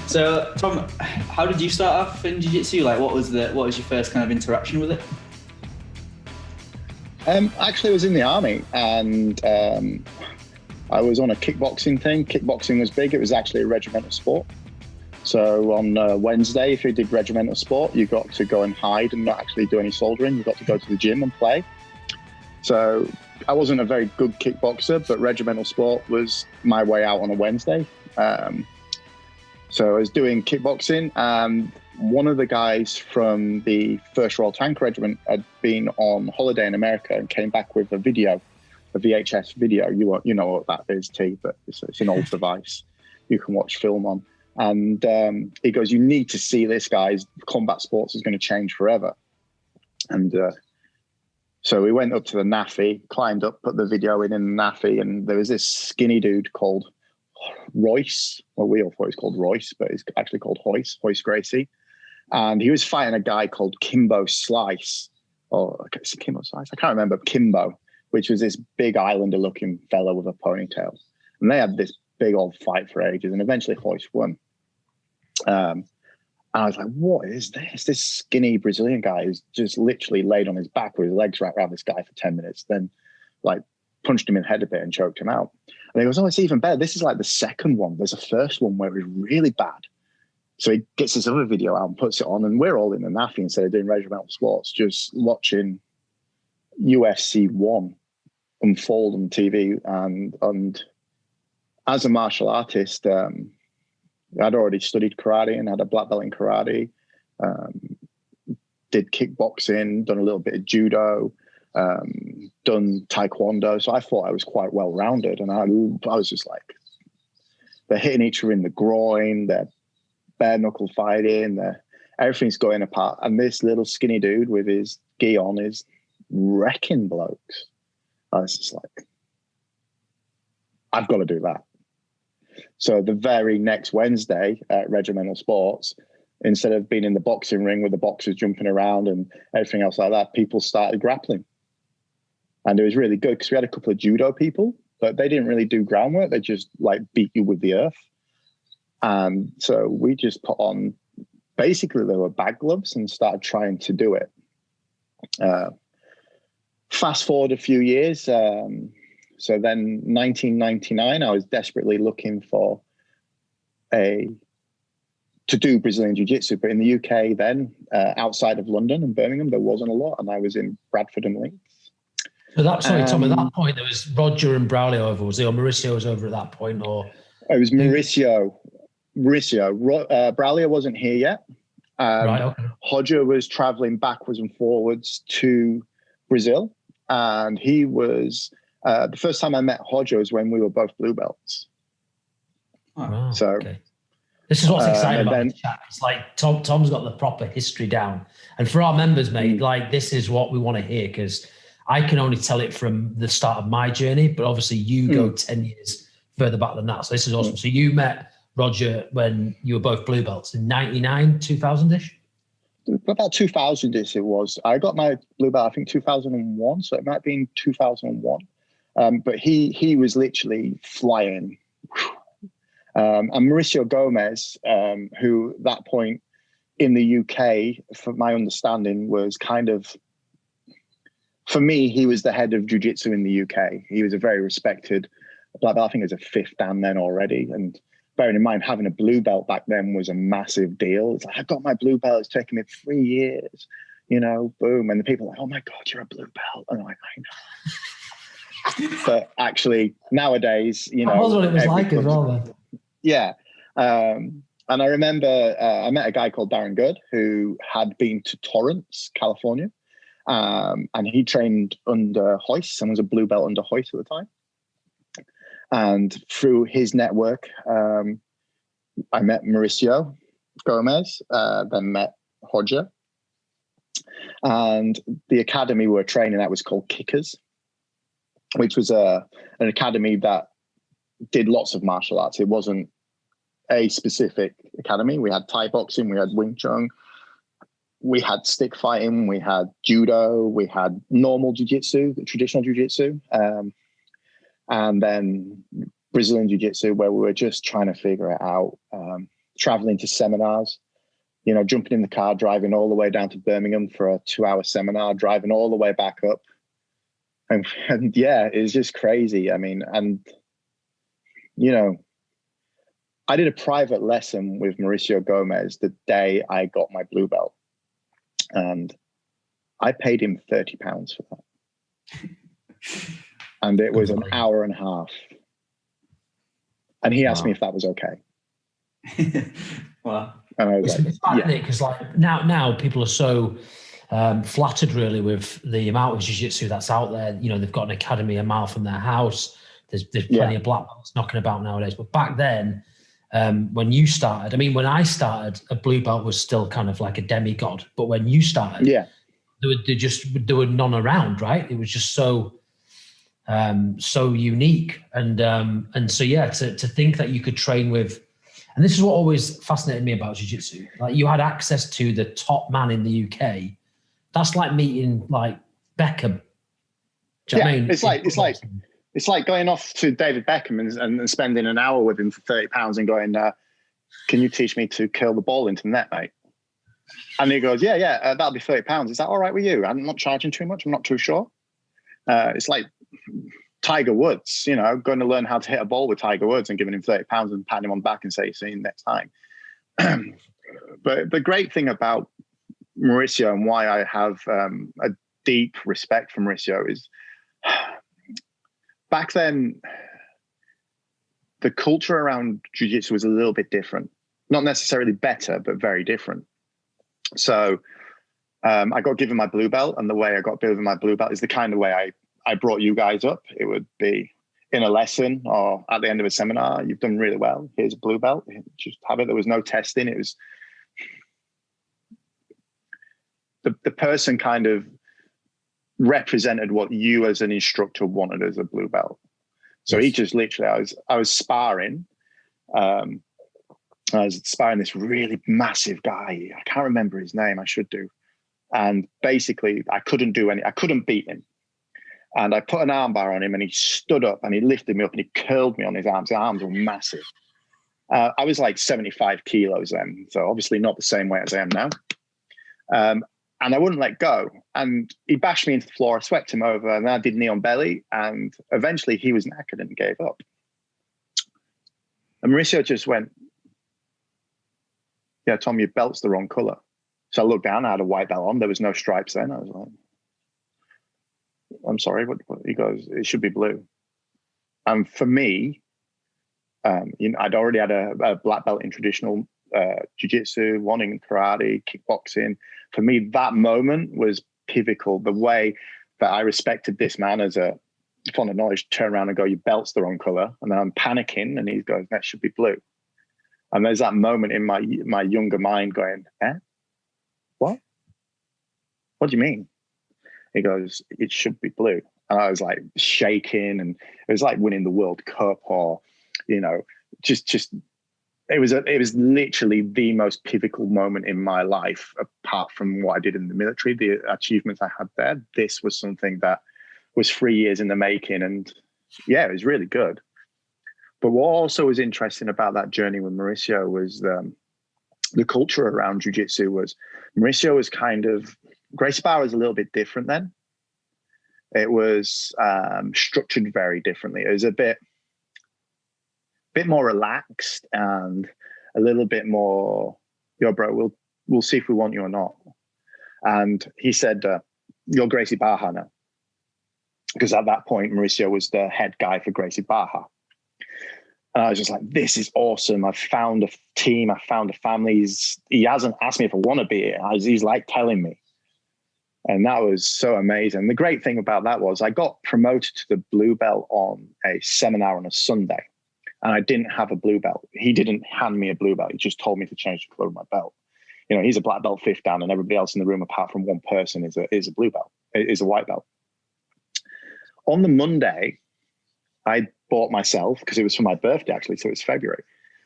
So, Tom, how did you start off in jiu-jitsu? Like, what was your first kind of interaction with it? Actually, I was in the army, and I was on a kickboxing thing. Kickboxing was big. It was actually a regimental sport. So on Wednesday, if you did regimental sport, you got to go and hide and not actually do any soldiering. You got to go to the gym and play. So I wasn't a very good kickboxer, but regimental sport was my way out on a Wednesday. So I was doing kickboxing, and one of the guys from the 1st Royal Tank Regiment had been on holiday in America and came back with a video, a VHS video. You know what that is, T, but it's an old device you can watch film on. And he goes, "You need to see this, guys. Combat sports is going to change forever." And so we went up to the NAFI, climbed up, put the video in the NAFI, and there was this skinny dude called Royce. Well, we all thought he was called Royce, but he's actually called Hoyce Gracie. And he was fighting a guy called Kimbo Slice. Or is it Kimbo Slice? I can't remember. Kimbo, which was this big islander-looking fellow with a ponytail. And they had this big old fight for ages, and eventually Hoyce won. And I was like, what is this? This skinny Brazilian guy who's just literally laid on his back with his legs wrapped around this guy for 10 minutes, then like punched him in the head a bit and choked him out. And he goes, "Oh, it's even better. This is like the second one. There's a first one where it was really bad." So he gets this other video out and puts it on, and we're all in the NAFI instead of doing regimental sports, just watching UFC 1 unfold on TV. And as a martial artist, I'd already studied karate and had a black belt in karate, did kickboxing, done a little bit of judo, done taekwondo. So I thought I was quite well-rounded. And I was just like, they're hitting each other in the groin, they're bare knuckle fighting, everything's going apart. And this little skinny dude with his gi on is wrecking blokes. I was just like, I've got to do that. So the very next Wednesday at Regimental Sports, instead of being in the boxing ring with the boxers jumping around and everything else like that, people started grappling. And it was really good because we had a couple of judo people, but they didn't really do groundwork. They just like beat you with the earth. And so we just put on, basically they were bag gloves and started trying to do it. Fast forward a few years. So then 1999, I was desperately looking for to do Brazilian Jiu-Jitsu. But in the UK then, outside of London and Birmingham, there wasn't a lot. And I was in Bradford and Leeds. So Tom, at that point, there was Roger and Braulio over, was he? Or Mauricio was over at that point? Or it was Mauricio. Braulio wasn't here yet. Right, okay. Roger was traveling backwards and forwards to Brazil. And he was... the first time I met Roger was when we were both blue belts. Oh, so okay. This is what's exciting about the chat. It's like Tom's got the proper history down. And for our members, mate, like this is what we want to hear, because I can only tell it from the start of my journey, but obviously you go 10 years further back than that. So this is awesome. So you met Roger when you were both blue belts in 99, 2000-ish? About 2000-ish it was. I got my blue belt, I think 2001. So it might be in 2001. But he was literally flying. And Mauricio Gomez, who at that point in the UK, from my understanding, was kind of, for me, he was the head of jiu-jitsu in the UK. He was a very respected black belt. I think it was a 5th dan then already. And bearing in mind, having a blue belt back then was a massive deal. It's like, I got my blue belt. It's taken me 3 years, boom. And the people are like, "Oh my God, you're a blue belt." And I'm like, I know. But actually, nowadays, that was what it was like as well, then. Yeah. And I remember I met a guy called Darren Good who had been to Torrance, California. And he trained under Hoyce and was a blue belt under Hoyce at the time. And through his network, I met Mauricio Gomez, then met Roger. And the academy we were training at was called Kickers. which was an academy that did lots of martial arts. It wasn't a specific academy. We had Thai boxing, we had Wing Chun, we had stick fighting, we had judo, we had normal jiu-jitsu, traditional jiu-jitsu, and then Brazilian jiu-jitsu, where we were just trying to figure it out, traveling to seminars, jumping in the car, driving all the way down to Birmingham for a 2-hour seminar, driving all the way back up. And yeah, it was just crazy. I mean, and, I did a private lesson with Mauricio Gomez the day I got my blue belt. And I paid him £30 for that. And it was an hour and a half. And he asked me if that was okay. Wow. And I was it's because now people are so flattered really with the amount of jiu-jitsu that's out there. They've got an academy a mile from their house. There's plenty of black belts knocking about nowadays. But back then, when you started, when I started, a blue belt was still kind of like a demigod. But when you started, there were none around, right? It was just so unique, and so to think that you could train with, and this is what always fascinated me about jiu-jitsu. Like, you had access to the top man in the UK. That's like meeting like Beckham. Do you know what I mean? It's like going off to David Beckham and spending an hour with him for £30 and going, can you teach me to curl the ball into the net, mate? And he goes, yeah, that'll be £30. Is that all right with you? I'm not charging too much. I'm not too sure. It's like Tiger Woods, going to learn how to hit a ball with Tiger Woods and giving him £30 and patting him on the back and say, see you next time. But the great thing about Mauricio, and why I have a deep respect for Mauricio, is back then, the culture around jiu-jitsu was a little bit different. Not necessarily better, but very different. So I got given my blue belt, and the way I got given my blue belt is the kind of way I brought you guys up. It would be in a lesson or at the end of a seminar. You've done really well. Here's a blue belt. Just have it. There was no testing. It was the person kind of represented what you as an instructor wanted as a blue belt. So he just literally, I was sparring. I was sparring this really massive guy. I can't remember his name. I should do. And basically, I couldn't beat him. And I put an arm bar on him, and he stood up and he lifted me up and he curled me on his arms. His arms were massive. I was like 75 kilos then, so obviously not the same weight as I am now. And I wouldn't let go. And he bashed me into the floor. I swept him over, and then I did knee on belly. And eventually he was knackered and gave up. And Mauricio just went, yeah, Tom, your belt's the wrong color. So I looked down, I had a white belt on. There was no stripes then. I was like, I'm sorry. What? He goes, it should be blue. And for me, I'd already had a black belt in traditional jiu-jitsu, one in karate, kickboxing. For me, that moment was pivotal. The way that I respected this man as a font of knowledge, turn around and go, your belt's the wrong color. And then I'm panicking, and he goes, that should be blue. And there's that moment in my younger mind going, what? What do you mean? He goes, it should be blue. And I was like shaking, and it was like winning the World Cup, or, just it was literally the most pivotal moment in my life, apart from what I did in the military, the achievements I had there. This was something that was 3 years in the making, and yeah, it was really good. But what also was interesting about that journey with Mauricio was the culture around jiu-jitsu. Was Mauricio was kind of, Gracie Barra was a little bit different then. It was structured very differently. It was a bit more relaxed and a little bit more, yo, bro, we'll see if we want you or not. And he said, you're Gracie Barra now. Because at that point, Mauricio was the head guy for Gracie Barra. And I was just like, this is awesome. I've found a team. I found a family. He hasn't asked me if I want to be here. He's like telling me. And that was so amazing. The great thing about that was I got promoted to the blue belt on a seminar on a Sunday. And I didn't have a blue belt. He didn't hand me a blue belt. He just told me to change the color of my belt. He's a black belt fifth dan, and everybody else in the room, apart from one person, is a blue belt, is a white belt. On the Monday, I bought myself, because it was for my birthday actually, so it's February.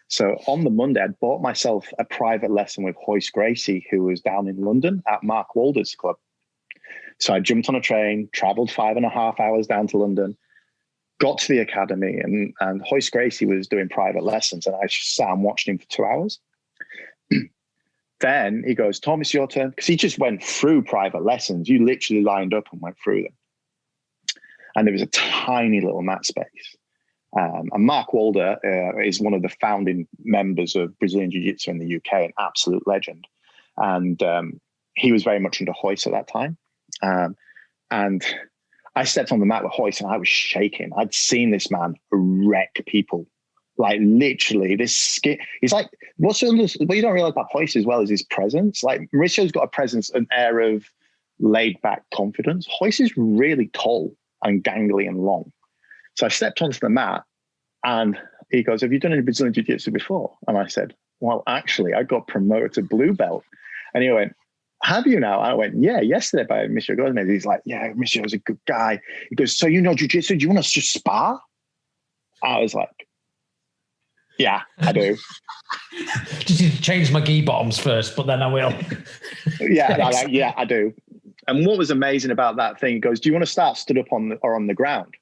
So on the Monday, I bought myself a private lesson with Hoist Gracie, who was down in London at Mark Walder's club. So I jumped on a train, traveled 5.5 hours down to London, got to the academy, and Hoist Gracie was doing private lessons, and I sat and watched him for 2 hours. Then he goes, Tom, it's your turn. Because he just went through private lessons. You literally lined up and went through them. And there was a tiny little mat space. And Mark Walder is one of the founding members of Brazilian Jiu-Jitsu in the UK, an absolute legend. And he was very much into Hoist at that time. And I stepped on the mat with Hoist and I was shaking. I'd seen this man wreck people. Like literally this skin. He's like, what you don't realize about Hoist as well is his presence. Like Mauricio's got a presence, an air of laid back confidence. Hoist is really tall and gangly and long. So I stepped onto the mat and he goes, have you done any Brazilian Jiu-Jitsu before? And I said, well, actually I got promoted to blue belt. And he went, have you now? I went, yeah, yesterday by Mr. Gomez. He's like, yeah, Mr. was a good guy. He goes, so you know Jiu-Jitsu, do you want us to spar? I was like, yeah, I do. Just need to change my gi bottoms first, but then I will. Yeah, I do. And what was amazing about that thing, he goes, do you want to start stood up on the ground?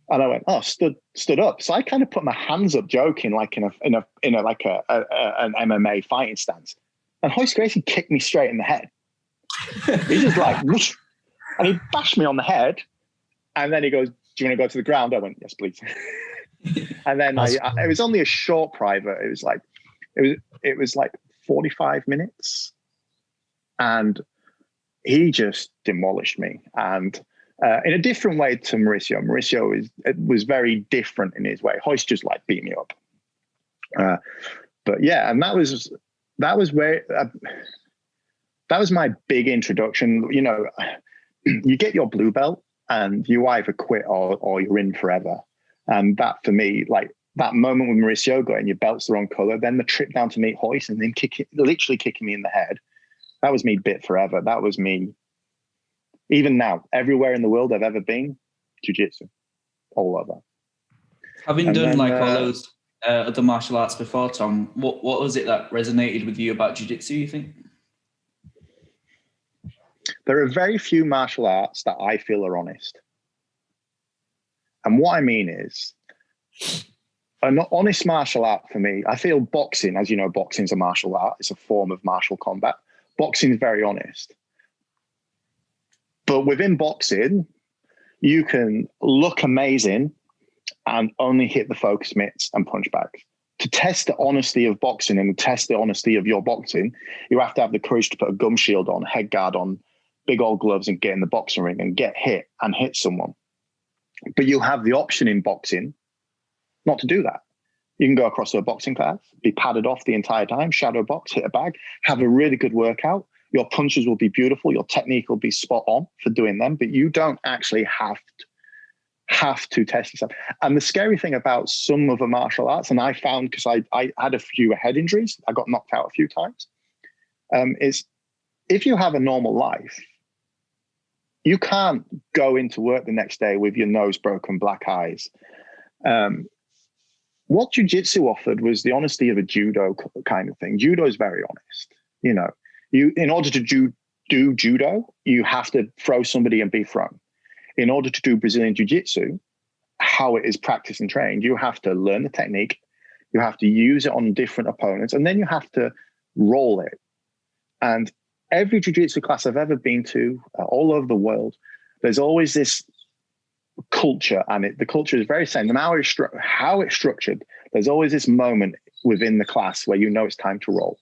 And I went, oh, stood up. So I kind of put my hands up, joking, like in an MMA fighting stance. And Hoist Gracie kicked me straight in the head. He just like, whoosh, and he bashed me on the head. And then he goes, do you want to go to the ground? I went, yes, please. And then it was only a short private. It was like 45 minutes. And he just demolished me. And in a different way to Mauricio. Mauricio was very different in his way. Hoist just like beat me up. But yeah, and that was where that was my big introduction. You know, you get your blue belt and you either quit or you're in forever. And that for me, like that moment when Mauricio got in your belt's the wrong color, then the trip down to meet Hoist and then literally kicking me in the head. That was me bit forever. That was me. Even now, everywhere in the world I've ever been, jiu-jitsu, all over. Having done all those other martial arts before, Tom, what was it that resonated with you about jiu-jitsu, you think? There are very few martial arts that I feel are honest. And what I mean is, an honest martial art for me, I feel boxing, as you know, boxing is a martial art. It's a form of martial combat. Boxing is very honest. But within boxing, you can look amazing and only hit the focus mitts and punch back. To test the honesty of boxing and test the honesty of your boxing, you have to have the courage to put a gum shield on, head guard on, big old gloves and get in the boxing ring and get hit and hit someone. But you have the option in boxing not to do that. You can go across to a boxing class, be padded off the entire time, shadow box, hit a bag, have a really good workout. Your punches will be beautiful. Your technique will be spot on for doing them, but you don't actually have to test yourself. And the scary thing about some of the martial arts, and I found, because I had a few head injuries, I got knocked out a few times, is if you have a normal life, you can't go into work the next day with your nose broken, black eyes. What jiu-jitsu offered was the honesty of a judo kind of thing. Judo is very honest. You know, in order to do judo, you have to throw somebody and be thrown. In order to do Brazilian jiu-jitsu, how it is practiced and trained, you have to learn the technique, you have to use it on different opponents, and then you have to roll it. And every jiu-jitsu class I've ever been to, all over the world, there's always this culture, and the culture is very same. No matter how it's structured, there's always this moment within the class where you know it's time to roll.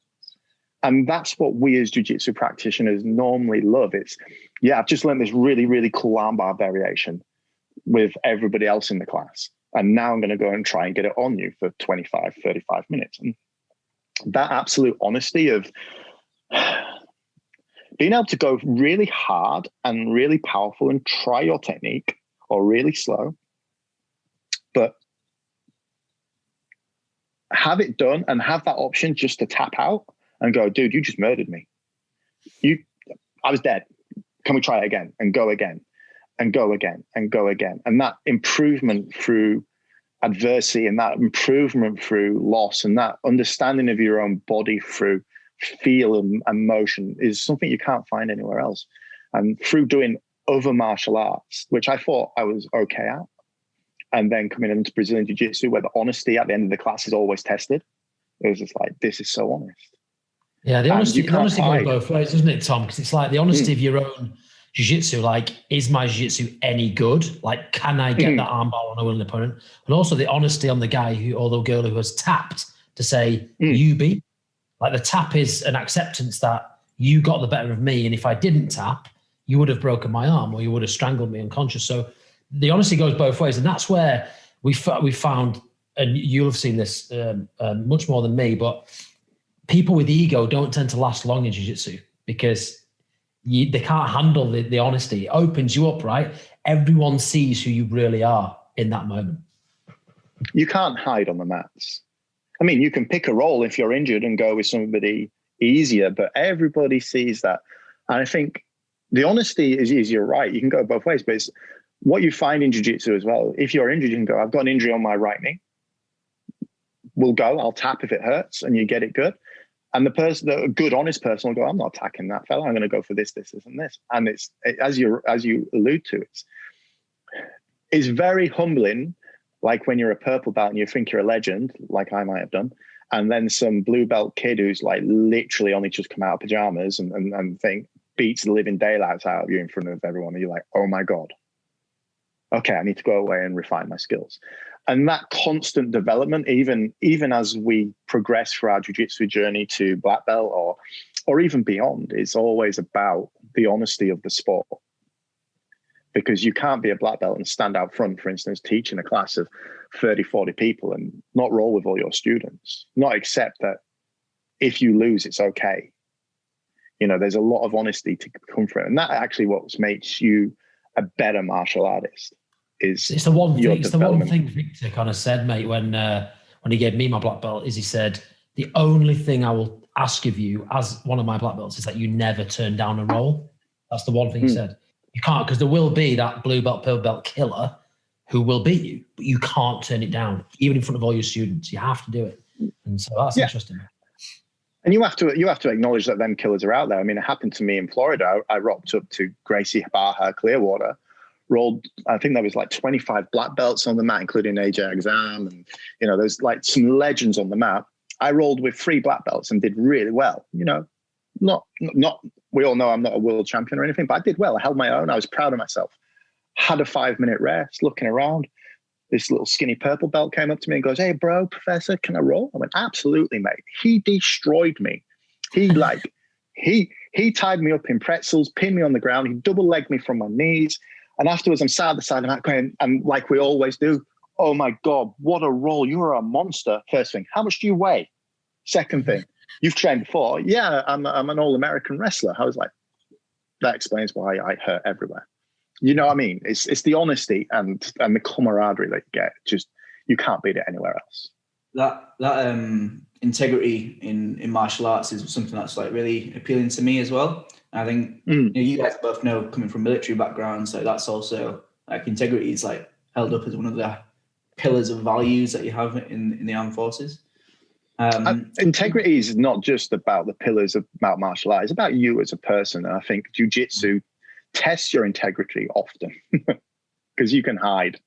And that's what we as jiu-jitsu practitioners normally love. It's, yeah, I've just learned this really, really cool armbar variation with everybody else in the class. And now I'm going to go and try and get it on you for 25, 35 minutes. And that absolute honesty of being able to go really hard and really powerful and try your technique, or really slow, but have it done and have that option just to tap out and go, dude, you just murdered me. I was dead. Can we try it again and go again? and go again and go again. And that improvement through adversity and that improvement through loss and that understanding of your own body through feel and motion is something you can't find anywhere else. And through doing other martial arts, which I thought I was okay at, and then coming into Brazilian Jiu-Jitsu where the honesty at the end of the class is always tested, it was just like, this is so honest. Yeah, the honesty goes both ways, doesn't it, Tom? Because it's like the honesty of your own jiu-jitsu, like, is my jiu-jitsu any good? Like, can I get that armbar on a willing opponent? And also the honesty on the guy or the girl who has tapped to say, you beat. Like, the tap is an acceptance that you got the better of me, and if I didn't tap, you would have broken my arm or you would have strangled me unconscious. So the honesty goes both ways, and that's where we found, and you'll have seen this much more than me, but people with ego don't tend to last long in jiu-jitsu because they can't handle the honesty. It opens you up, right? Everyone sees who you really are in that moment. You can't hide on the mats. I mean, you can pick a role if you're injured and go with somebody easier, but everybody sees that. And I think the honesty is you're right. You can go both ways, but it's what you find in jiu-jitsu as well. If you're injured, you can go, I've got an injury on my right knee. We'll go, I'll tap if it hurts, and you get it good. And the good, honest person will go, I'm not attacking that fella. I'm going to go for this, and this. And as you allude to, it's very humbling. Like when you're a purple belt and you think you're a legend, like I might have done, and then some blue belt kid who's like literally only just come out of pajamas and beats the living daylights out of you in front of everyone. And you're like, oh my God. Okay, I need to go away and refine my skills. And that constant development, even as we progress through our jiu-jitsu journey to black belt or even beyond, is always about the honesty of the sport. Because you can't be a black belt and stand out front, for instance, teaching a class of 30, 40 people and not roll with all your students, not accept that if you lose, it's okay. There's a lot of honesty to come from it. And that actually what makes you a better martial artist. It's the one thing Victor kind of said, mate, when he gave me my black belt, is he said, the only thing I will ask of you as one of my black belts is that you never turn down a roll. That's the one thing he said. You can't, because there will be that blue belt, purple belt killer who will beat you, but you can't turn it down, even in front of all your students. You have to do it. And so that's interesting. And you have to acknowledge that them killers are out there. I mean, it happened to me in Florida. I rocked up to Gracie Baja Clearwater, rolled, I think there was like 25 black belts on the mat, including AJ Exam. And, there's like some legends on the mat. I rolled with 3 black belts and did really well. Not, we all know I'm not a world champion or anything, but I did well. I held my own. I was proud of myself. Had a 5-minute rest, looking around. This little skinny purple belt came up to me and goes, hey, bro, professor, can I roll? I went, absolutely, mate. He destroyed me. He tied me up in pretzels, pinned me on the ground. He double-legged me from my knees. And afterwards, I'm sat at the side of the mat going, and like we always do, oh, my God, what a roll. You are a monster. First thing, how much do you weigh? Second thing, you've trained before. Yeah, I'm an all-American wrestler. I was like, that explains why I hurt everywhere. You know what I mean? It's the honesty and the camaraderie that you get. Just, you can't beat it anywhere else. That integrity in martial arts is something that's like really appealing to me as well. I think you guys both know, coming from military backgrounds, so that's also like integrity is like held up as one of the pillars of values that you have in the armed forces. Integrity is not just about the pillars of martial art. It's about you as a person. And I think jiu-jitsu tests your integrity often because you can hide.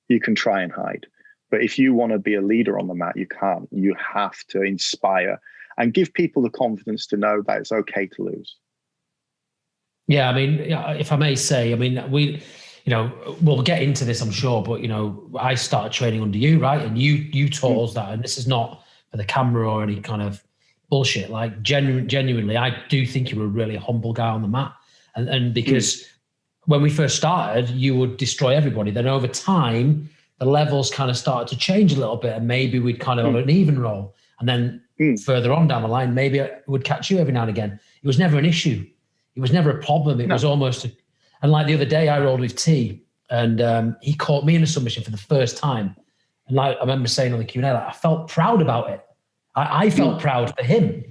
You can try and hide. But if you want to be a leader on the mat, you can't. You have to inspire and give people the confidence to know that it's okay to lose. Yeah, I mean, if I may say, I mean, we'll get into this, I'm sure, but, I started training under you, right? And you taught us that. And this is not for the camera or any kind of bullshit. Like, genuinely, I do think you were a really humble guy on the mat. And because when we first started, you would destroy everybody. Then over time, the levels kind of started to change a little bit, and maybe we'd kind of on an even roll. And then further on down the line, maybe I would catch you every now and again. It was never an issue. It was never a problem. It was almost, and like the other day I rolled with T, and he caught me in a submission for the first time. And like I remember saying on the Q&A, like, I felt proud about it. I felt proud for him.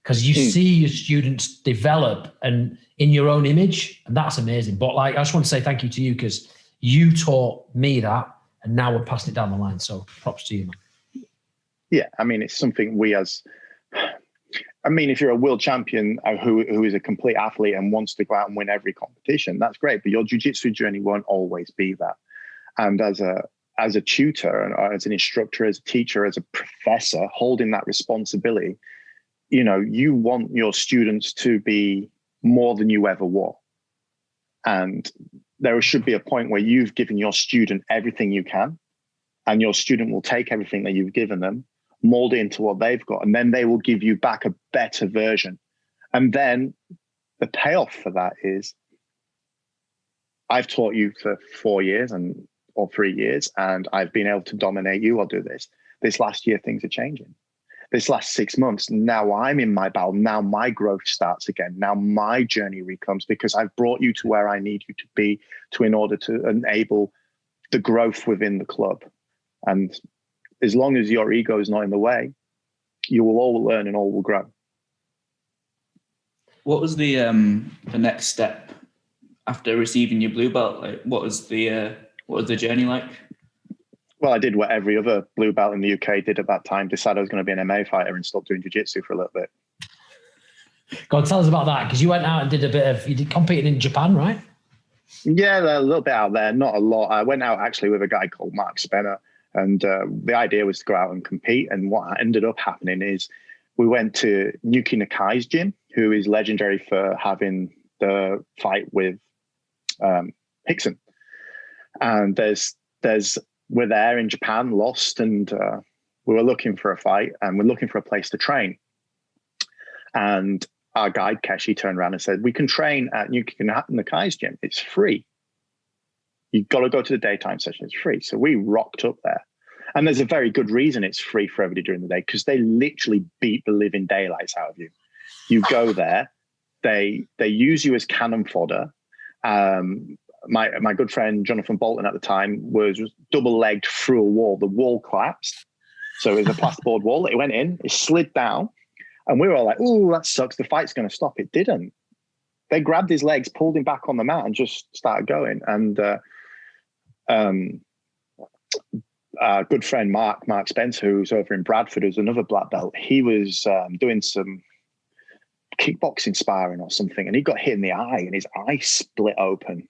because you see your students develop and in your own image, and that's amazing. But like, I just want to say thank you to you because you taught me that, and now we're passing it down the line. So props to you, man. Yeah, I mean, it's something if you're a world champion who is a complete athlete and wants to go out and win every competition, that's great. But your jiu-jitsu journey won't always be that. And as a tutor, and as an instructor, as a teacher, as a professor, holding that responsibility, you want your students to be more than you ever were. And there should be a point where you've given your student everything you can, and your student will take everything that you've given them, mold it into what they've got, and then they will give you back a better version. And then the payoff for that is, I've taught you for 4 years or 3 years, and I've been able to dominate you. I'll do this. This last year, things are changing. This last 6 months, now I'm in my battle. Now my growth starts again. Now my journey recomes because I've brought you to where I need you to be in order to enable the growth within the club. And as long as your ego is not in the way, you will all learn and all will grow. What was the next step after receiving your blue belt? Like, what was the journey like? Well, I did what every other blue belt in the UK did at that time. Decided I was going to be an MMA fighter and stopped doing jiu-jitsu for a little bit. Go on, tell us about that, because you went out and you did competing in Japan, right? Yeah, a little bit out there, not a lot. I went out actually with a guy called Mark Spenner, and the idea was to go out and compete. And what ended up happening is we went to Yuki Nakai's gym, who is legendary for having the fight with Hickson. And we're there in Japan, lost, and we were looking for a fight, and we're looking for a place to train. And our guide, Keshi, turned around and said, we can train at Yuki Nakai's gym. It's free. You've got to go to the daytime session. It's free. So we rocked up there. And there's a very good reason it's free for everybody during the day, because they literally beat the living daylights out of you. You go there, they use you as cannon fodder. My good friend Jonathan Bolton at the time was double-legged through a wall. The wall collapsed. So it was a plasterboard wall. It went in, it slid down, and we were all like, oh, that sucks. The fight's going to stop. It didn't. They grabbed his legs, pulled him back on the mat, and just started going. And our good friend Mark Spencer, who's over in Bradford, who's another black belt, he was doing some kickboxing sparring or something, and he got hit in the eye, and his eye split open.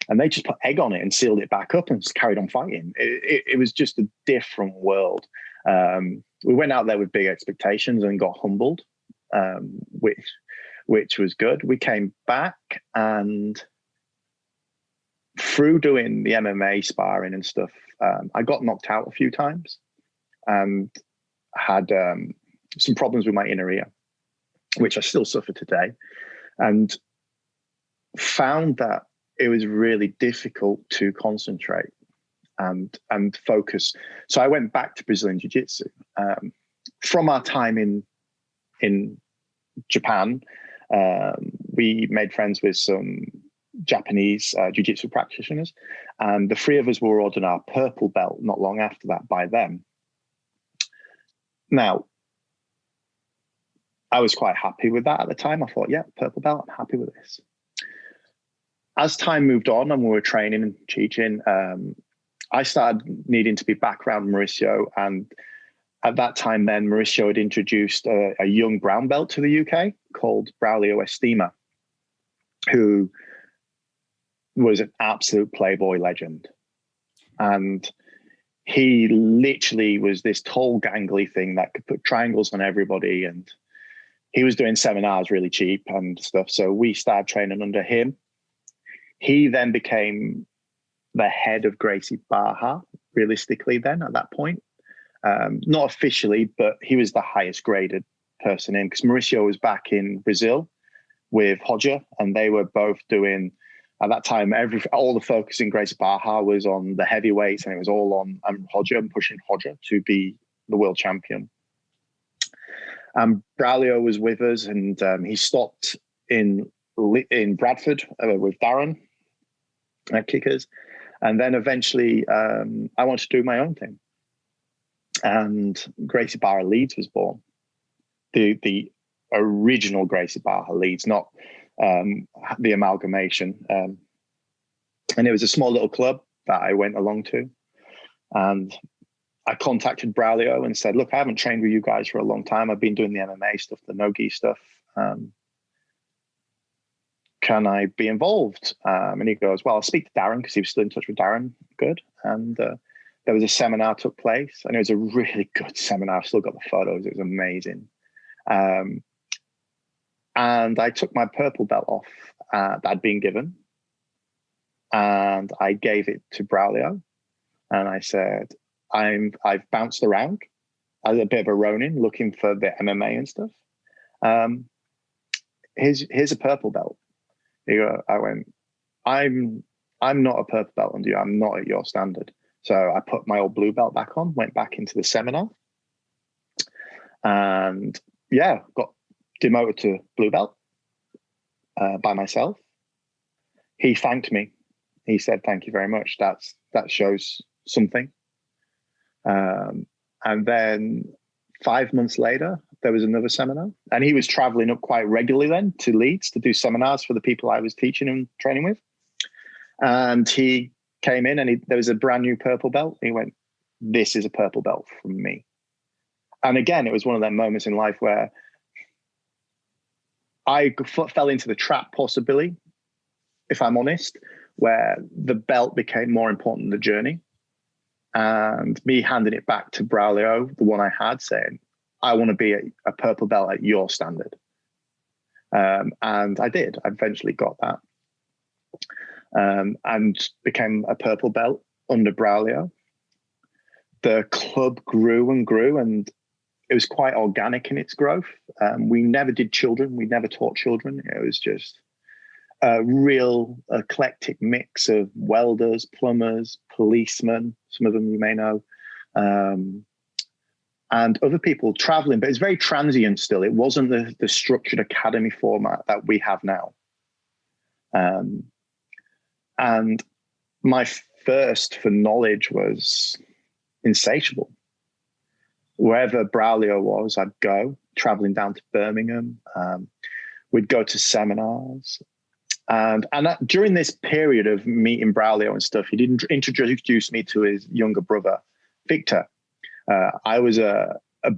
And they just put egg on it and sealed it back up and just carried on fighting. It was just a different world. We went out there with big expectations and got humbled, which was good. We came back, and through doing the MMA sparring and stuff, I got knocked out a few times and had some problems with my inner ear, which I still suffer today, and found that it was really difficult to concentrate and focus. So I went back to Brazilian Jiu-Jitsu. From our time in Japan, we made friends with some Japanese Jiu-Jitsu practitioners, and the three of us were ordered our purple belt not long after that by them. Now, I was quite happy with that at the time. I thought, yeah, purple belt, I'm happy with this. As time moved on and we were training and teaching, I started needing to be back around Mauricio. And at that time then, Mauricio had introduced a young brown belt to the UK called Braulio Estima, who was an absolute Playboy legend. And he literally was this tall, gangly thing that could put triangles on everybody. And he was doing seminars really cheap and stuff. So we started training under him. He then became the head of Gracie Barra, realistically then at that point. Not officially, but he was the highest graded person in, because Mauricio was back in Brazil with Hodja, and they were both doing, at that time, all the focus in Gracie Barra was on the heavyweights, and it was all on Hodja and pushing Hodja to be the world champion. Braulio was with us, and he stopped in Bradford with Darren at Kickers. And then eventually I wanted to do my own thing. And Gracie Barra Leeds was born. The original Gracie Barra Leeds, not the amalgamation. And it was a small little club that I went along to. And I contacted Braulio and said, look, I haven't trained with you guys for a long time. I've been doing the MMA stuff, the no-gi stuff. Can I be involved? And he goes, well, I'll speak to Darren, because he was still in touch with Darren. Good. And there was a seminar took place, and it was a really good seminar. I've still got the photos. It was amazing. And I took my purple belt off that I'd been given, and I gave it to Braulio. And I said, I've bounced around as a bit of a Ronin looking for the MMA and stuff. Here's a purple belt. I went, I'm not a purple belt under you. I'm not at your standard. So I put my old blue belt back on, went back into the seminar, and got demoted to blue belt by myself. He thanked me. He said, thank you very much. That shows something. And then 5 months later, there was another seminar, and he was traveling up quite regularly then to Leeds to do seminars for the people I was teaching and training with. And he came in, and there was a brand new purple belt. He went, this is a purple belt from me. And again, it was one of them moments in life where I fell into the trap, possibly, if I'm honest, where the belt became more important than the journey. And me handing it back to Braulio, the one I had, saying, I want to be a purple belt at your standard. And I did. I eventually got that. And became a purple belt under Braulio. The club grew and grew, and it was quite organic in its growth. We never did children. We never taught children. It was just a real eclectic mix of welders, plumbers, policemen, some of them you may know, and other people traveling, but it's very transient still. It wasn't the structured academy format that we have now. And my thirst for knowledge was insatiable. Wherever Braulio was, I'd go, traveling down to Birmingham. We'd go to seminars. And during this period of meeting Braulio and stuff, he did introduce me to his younger brother, Victor. I was a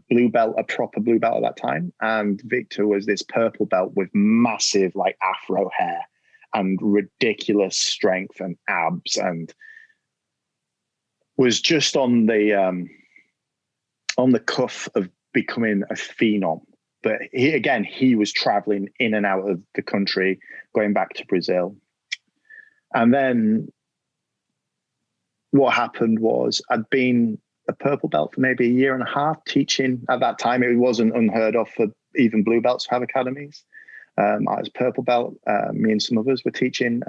blue belt, a proper blue belt at that time. And Victor was this purple belt with massive like afro hair and ridiculous strength and abs, and was just on the cuff of becoming a phenom. But he was traveling in and out of the country, going back to Brazil. And then what happened was I'd been a purple belt for maybe a year and a half teaching. At that time, it wasn't unheard of for even blue belts to have academies. I was purple belt. Me and some others were teaching.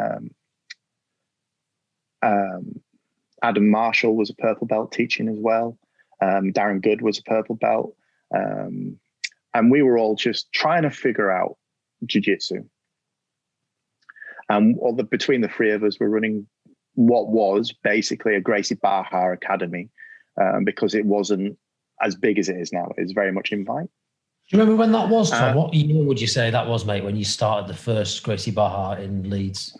Adam Marshall was a purple belt teaching as well. Darren Good was a purple belt. And we were all just trying to figure out jiu-jitsu. And between the three of us, we're running what was basically a Gracie Barra Academy, because it wasn't as big as it is now. It's very much invite. Do you remember when that was, Tom? What year would you say that was, mate, when you started the first Gracie Barra in Leeds?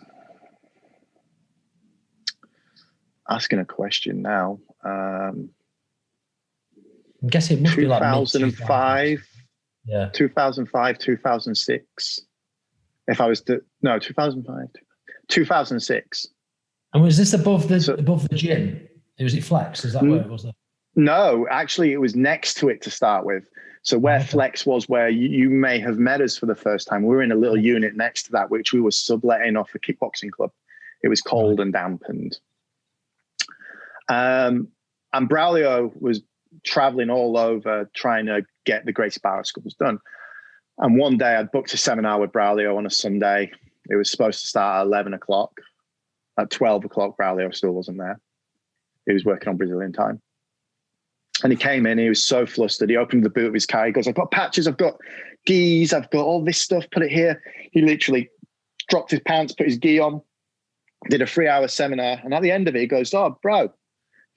Asking a question now. I'm guessing it must be like 2005. Yeah. 2005, 2006. If I was to, no, 2005, 2006. And was this above the gym? Was it Flex? Is that where it was? No, actually, it was next to it to start with. So where Flex was, where you may have met us for the first time, we were in a little unit next to that, which we were subletting off a kickboxing club. It was cold and dampened. And Braulio was traveling all over trying to get the Gracie Barra schools done. And one day I'd booked a seminar with Braulio on a Sunday. It was supposed to start at 11 o'clock. At 12 o'clock, Braulio still wasn't there. He was working on Brazilian time. And he came in, he was so flustered. He opened the boot of his car. He goes, I've got patches, I've got gis, I've got all this stuff, put it here. He literally dropped his pants, put his gi on, did a 3-hour seminar. And at the end of it, he goes, oh, bro, do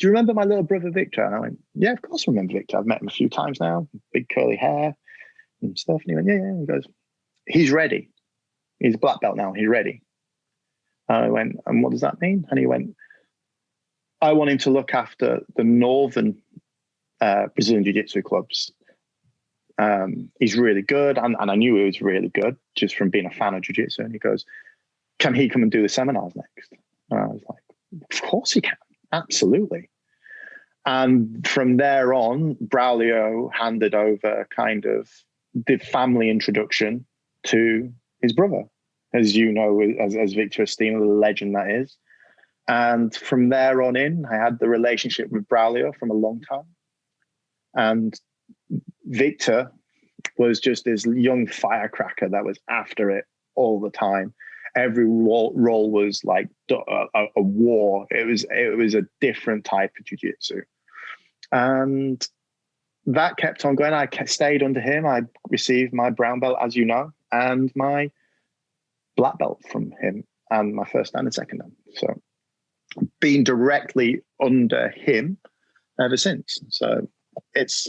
you remember my little brother, Victor? And I went, yeah, of course I remember Victor. I've met him a few times now, big curly hair. and stuff. And he went, yeah. He goes, he's ready. He's a black belt now. He's ready. And I went, and what does that mean? And he went, I want him to look after the northern Brazilian Jiu-Jitsu clubs. He's really good. And I knew he was really good just from being a fan of Jiu-Jitsu. And he goes, can he come and do the seminars next? And I was like, of course he can. Absolutely. And from there on, Braulio handed over kind of the family introduction to his brother, as you know, as Victor Estima, the legend that is. And from there on in, I had the relationship with Braulio from a long time. And Victor was just this young firecracker that was after it all the time. Every role was like a war. It was a different type of jiu-jitsu. And that kept on going. I stayed under him. I received my brown belt, as you know, and my black belt from him, and my first dan and second dan. So been directly under him ever since. So it's,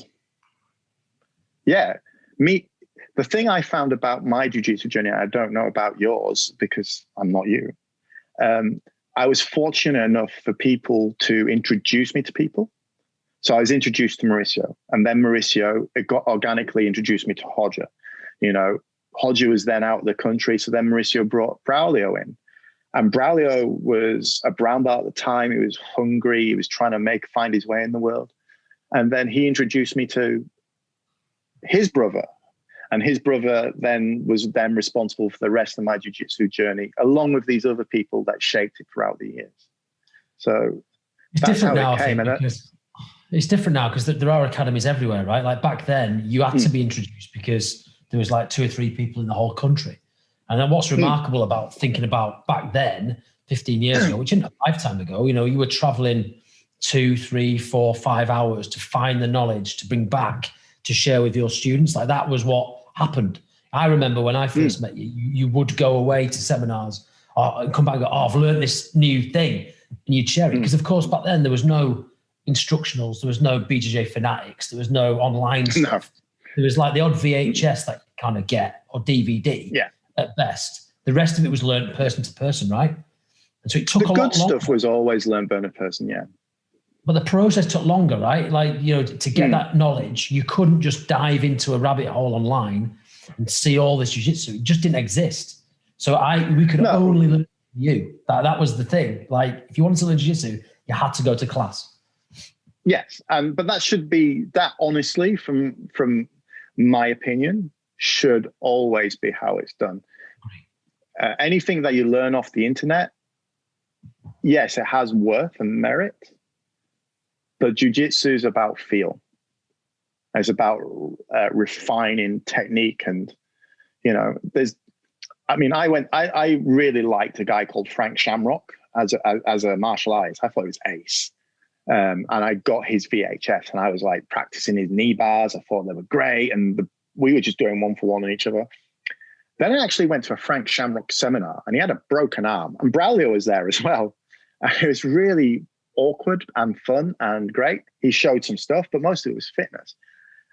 yeah, me. The thing I found about my jiu-jitsu journey, I don't know about yours because I'm not you. I was fortunate enough for people to introduce me to people. So I was introduced to Mauricio, and then Mauricio, it got organically introduced me to Hodger. You know, Hodger was then out of the country. So then Mauricio brought Braulio in, and Braulio was a brown belt at the time. He was hungry. He was trying to find his way in the world. And then he introduced me to his brother, and his brother then was responsible for the rest of my jiu-jitsu journey, along with these other people that shaped it throughout the years. So it's that's different how now, it came. It's different now because there are academies everywhere, right? Like back then, you had to be introduced because there was like 2 or 3 people in the whole country. And then what's remarkable about thinking about back then, 15 years ago, which isn't a lifetime ago, you know, you were traveling 2, 3, 4, 5 hours to find the knowledge to bring back to share with your students. Like that was what happened. I remember when I first met you, you would go away to seminars and come back and go, oh, I've learned this new thing, and you'd share it. Because of course, back then there was no instructionals, there was no BJJ fanatics, there was no online stuff. There was like the odd VHS that you kind of get, or DVD at best. The rest of it was learned person to person, right? And so it took a lot longer. The good stuff was always learned in person, But the process took longer, right? Like, you know, to get that knowledge, you couldn't just dive into a rabbit hole online and see all this jiu-jitsu. It just didn't exist. So we could only learn from you. That was the thing. Like, if you wanted to learn jiu-jitsu, you had to go to class. Yes, but that should be, that honestly, from my opinion, should always be how it's done. Anything that you learn off the internet, yes, it has worth and merit, but jiu-jitsu is about feel. It's about refining technique, and you know, I really liked a guy called Frank Shamrock as a martial artist. I thought he was ace. And I got his VHS, and I was like practicing his knee bars. I thought they were great, and we were just doing 1-for-1 on each other. Then I actually went to a Frank Shamrock seminar, and he had a broken arm, and Braulio was there as well. And it was really awkward and fun and great. He showed some stuff, but most of it was fitness.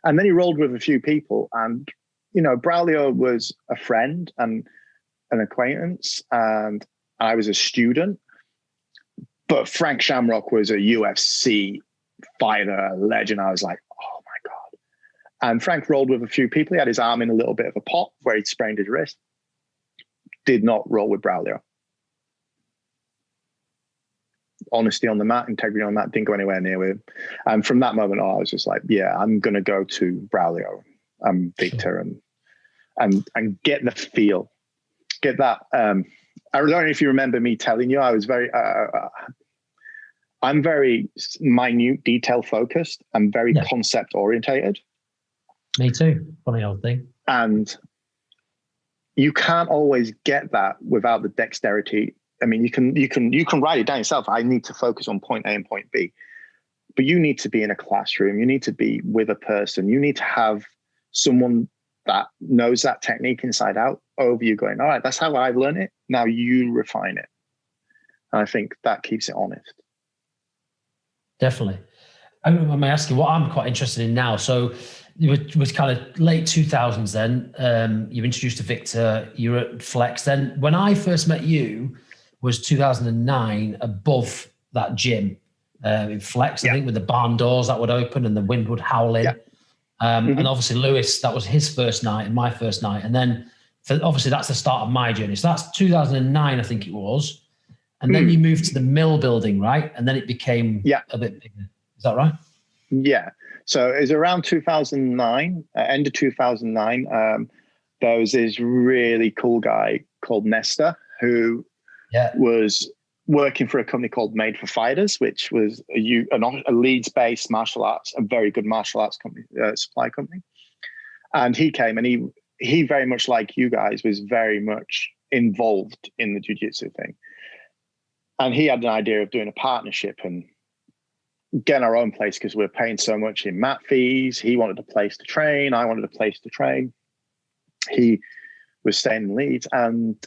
And then he rolled with a few people, and you know, Braulio was a friend and an acquaintance, and I was a student. But Frank Shamrock was a UFC fighter, a legend. I was like, oh my God. And Frank rolled with a few people. He had his arm in a little bit of a pop where he'd sprained his wrist. Did not roll with Braulio. Honesty on the mat, integrity on the mat, didn't go anywhere near with him. And from that moment on, I was just like, yeah, I'm going to go to Braulio and Victor and get the feel, get that. I don't know if you remember me telling you, I was I'm very minute, detail focused. I'm very concept orientated. Me too. Funny old thing. And you can't always get that without the dexterity. I mean, you can write it down yourself. I need to focus on point A and point B, but you need to be in a classroom. You need to be with a person. You need to have someone that knows that technique inside out over you going, all right, that's how I've learned it. Now you refine it. And I think that keeps it honest. Definitely. I may ask you what I'm quite interested in now. So it was kind of late 2000s then. You introduced to Victor, you were at Flex. Then when I first met you was 2009 above that gym in Flex, I think with the barn doors that would open and the wind would howl in. And obviously Lewis, that was his first night and my first night. And then obviously that's the start of my journey. So that's 2009, I think it was. And then you moved to the mill building, right? And then it became a bit bigger. Is that right? Yeah. So it was around 2009, end of 2009. There was this really cool guy called Nesta who was working for a company called Made for Fighters, which was a Leeds-based martial arts, a very good martial arts company, supply company. And he came and he very much like you guys was very much involved in the jiu-jitsu thing. And he had an idea of doing a partnership and getting our own place because we were paying so much in mat fees. He wanted a place to train. I wanted a place to train. He was staying in Leeds, and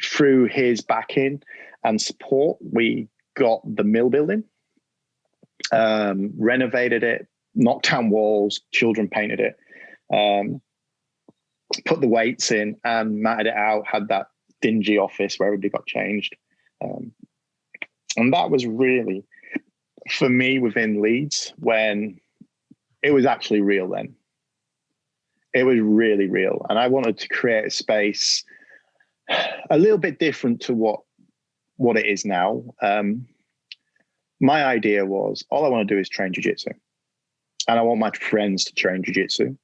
through his backing and support, we got the mill building, renovated it, knocked down walls, children painted it, put the weights in and matted it out, had that dingy office where everybody got changed. And that was really, for me, within Leeds, when it was actually real then. It was really real. And I wanted to create a space a little bit different to what it is now. My idea was, all I want to do is train jiu-jitsu. And I want my friends to train jiu-jitsu.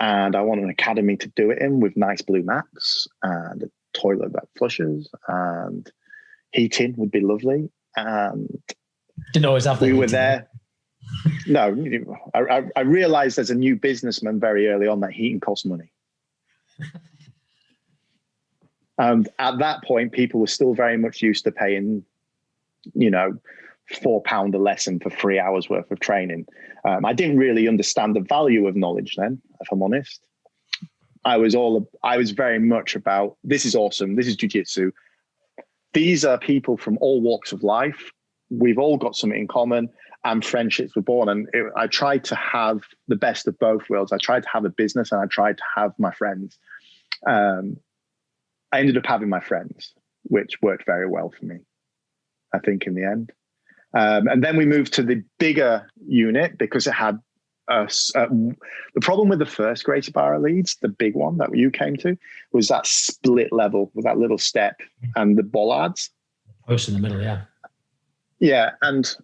And I want an academy to do it in with nice blue mats and a toilet that flushes, and heating would be lovely. And didn't always have that. We were there. No, I realized as a new businessman very early on that heating costs money. And at that point, people were still very much used to paying, £4 a lesson for 3 hours worth of training. I didn't really understand the value of knowledge then, if I'm honest. I was very much about, this is awesome. This is jiu-jitsu. These are people from all walks of life. We've all got something in common, and friendships were born. And I tried to have the best of both worlds. I tried to have a business and I tried to have my friends. I ended up having my friends, which worked very well for me, I think, in the end. And then we moved to the bigger unit because it had the problem with the first Gracie Bar at Leeds, the big one that you came to, was that split level with that little step and the bollards. Post in the middle, yeah. Yeah, and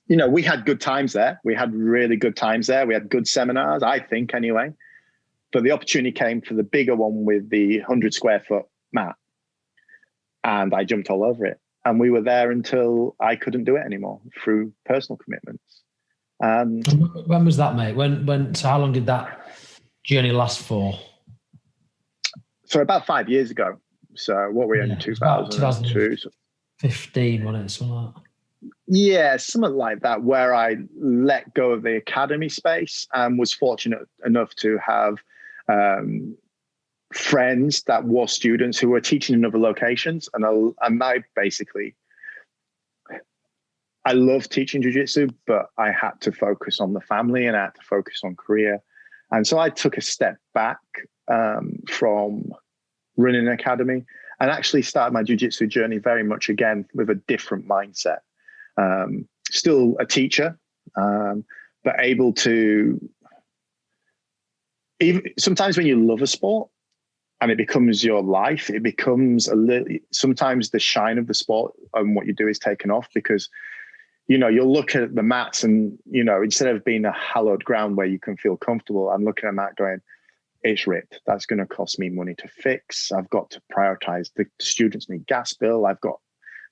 we had good times there. We had really good times there. We had good seminars, I think, anyway. But the opportunity came for the bigger one with the 100 square foot mat, and I jumped all over it. And we were there until I couldn't do it anymore through personal commitments. And when was that, mate? So how long did that journey last for? So about 5 years ago. So what were we in 2002? 15, wasn't it? Something like that. Yeah, something like that, where I let go of the academy space and was fortunate enough to have friends that were students who were teaching in other locations. And I love teaching jiu-jitsu, but I had to focus on the family and I had to focus on career. And so I took a step back from running an academy and actually started my jiu-jitsu journey very much again with a different mindset. Still a teacher, but able to, even sometimes when you love a sport and it becomes your life, it becomes sometimes the shine of the sport and what you do is taken off because, you'll look at the mats and, instead of being a hallowed ground where you can feel comfortable, I'm looking at a mat going, it's ripped. That's going to cost me money to fix. I've got to prioritize. The students need gas bill.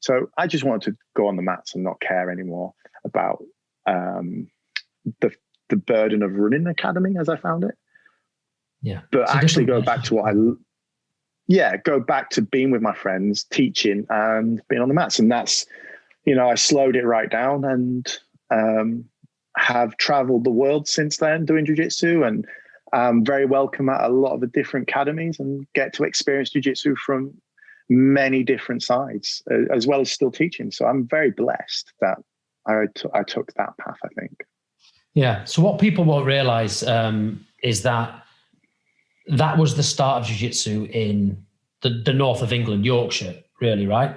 So I just wanted to go on the mats and not care anymore about the burden of running an academy as I found it. Yeah. But actually go back to go back to being with my friends, teaching and being on the mats. And that's, I slowed it right down and have traveled the world since then doing jiu-jitsu, and very welcome at a lot of the different academies and get to experience jiu-jitsu from many different sides, as well as still teaching. So I'm very blessed that I took that path, I think. Yeah. So what people won't realize is that was the start of jiu-jitsu in the north of England, Yorkshire, really, right?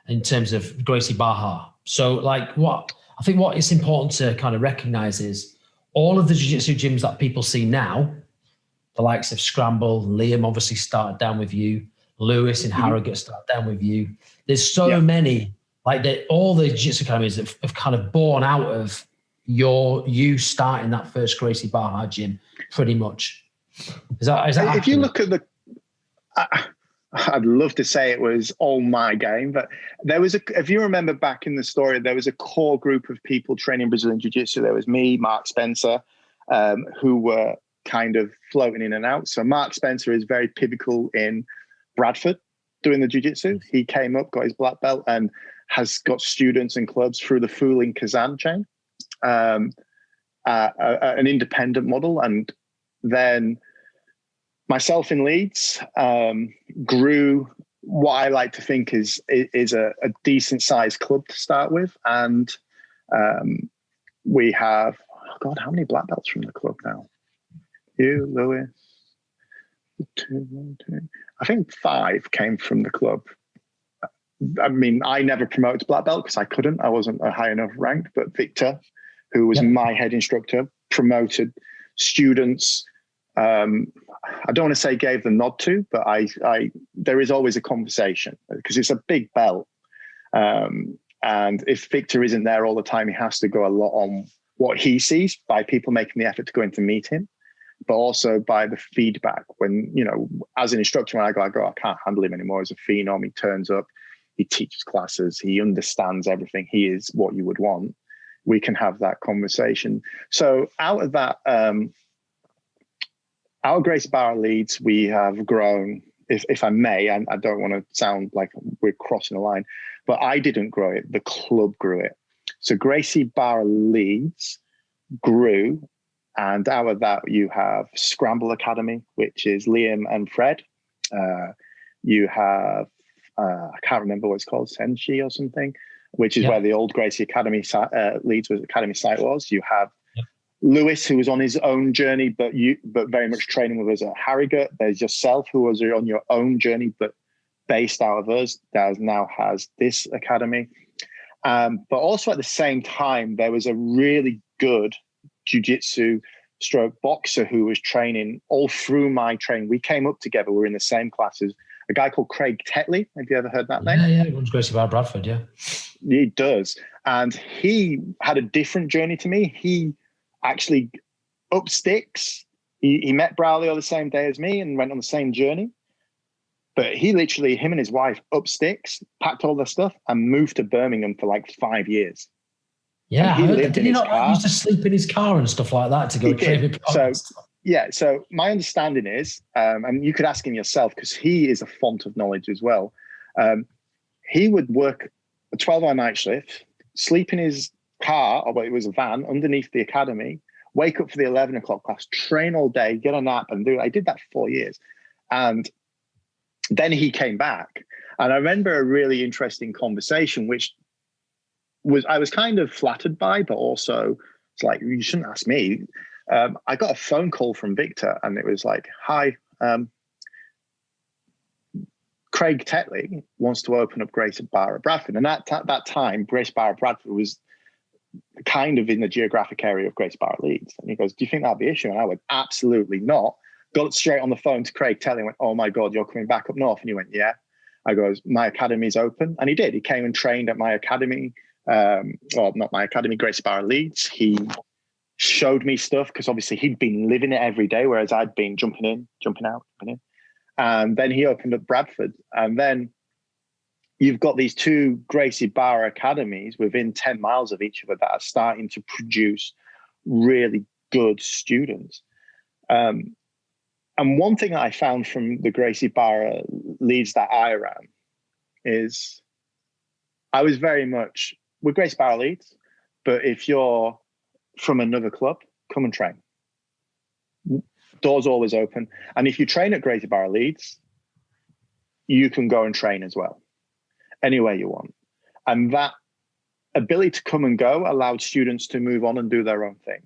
In terms of Gracie Barra. So like what it's important to kind of recognize is all of the jiu-jitsu gyms that people see now, the likes of Scramble, Liam obviously started down with you, Lewis in Harrogate started down with you. There's so many, like all the jiu-jitsu academies have kind of born out of you starting that first Gracie Barra gym, pretty much. Is that if accurate? You look at I'd love to say it was all my game, but there was if you remember back in the story, there was a core group of people training Brazilian Jiu-Jitsu. There was me, Mark Spencer, who were kind of floating in and out. So Mark Spencer is very pivotal in Bradford doing the Jiu-Jitsu. He came up, got his black belt, and has got students and clubs through the Fool in Kazan chain, an independent model. And then myself in Leeds grew what I like to think is a decent sized club to start with. And we have, oh God, how many black belts from the club now? You, Lewis, two. I think 5 came from the club. I mean, I never promoted black belt because I couldn't. I wasn't a high enough ranked, but Victor, who was my head instructor, promoted students. I don't want to say gave the nod to, but there is always a conversation because it's a big belt. And if Victor isn't there all the time, he has to go a lot on what he sees by people making the effort to go in to meet him, but also by the feedback when, as an instructor, when I go, I can't handle him anymore as a phenom. He turns up, he teaches classes, he understands everything. He is what you would want. We can have that conversation. So out of that, our Gracie Barra Leeds, we have grown, if I may, and I don't want to sound like we're crossing a line, but I didn't grow it. The club grew it. So Gracie Barra Leeds grew, and out of that, you have Scramble Academy, which is Liam and Fred. You have, I can't remember what it's called, Senshi or something, which is where the old Gracie Academy Leeds Academy site was. You have Lewis, who was on his own journey, but very much training with us at Harrogate. There's yourself, who was on your own journey, but based out of us, that now has this academy. But also at the same time, there was a really good jiu-jitsu stroke boxer who was training all through my training. We came up together. We were in the same classes. A guy called Craig Tetley. Have you ever heard that name? Yeah, he runs Gracie Barra Bradford, yeah. He does. And he had a different journey to me. He actually up sticks. He met Braulio the same day as me and went on the same journey. But he literally, him and his wife up sticks, packed all their stuff and moved to Birmingham for like 5 years. Yeah, he lived in his car. He used to sleep in his car and stuff like that to go train with products. So my understanding is, and you could ask him yourself because he is a font of knowledge as well. He would work a 12-hour night shift, sleep in his car, or it was a van underneath the academy, wake up for the 11 o'clock class, train all day, get a nap and do it. I did that for 4 years. And then he came back. And I remember a really interesting conversation, which I was kind of flattered by, but also it's like, you shouldn't ask me. I got a phone call from Victor and it was like, hi, Craig Tetley wants to open up Gracie Barra Bradford. And at that time, Gracie Barra Bradford was kind of in the geographic area of Gracie Barra Leeds. And he goes, do you think that'd be an issue? And I went, absolutely not. Got straight on the phone to Craig Tetley and went, oh my God, you're coming back up north? And he went, yeah. I goes, my academy's open. And he did. He came and trained at my academy. Well, not my academy, Gracie Barra Leeds. He showed me stuff because obviously he'd been living it every day, whereas I'd been jumping in, jumping out, jumping in. And then he opened up Bradford. And then you've got these 2 Gracie Barra academies within 10 miles of each other that are starting to produce really good students. And one thing that I found from the Gracie Barra Leeds that I ran is I was very much with Gracie Barra Leeds, but if you're from another club, come and train. Doors always open. And if you train at Gracie Barra Leeds, you can go and train as well, anywhere you want. And that ability to come and go allowed students to move on and do their own thing.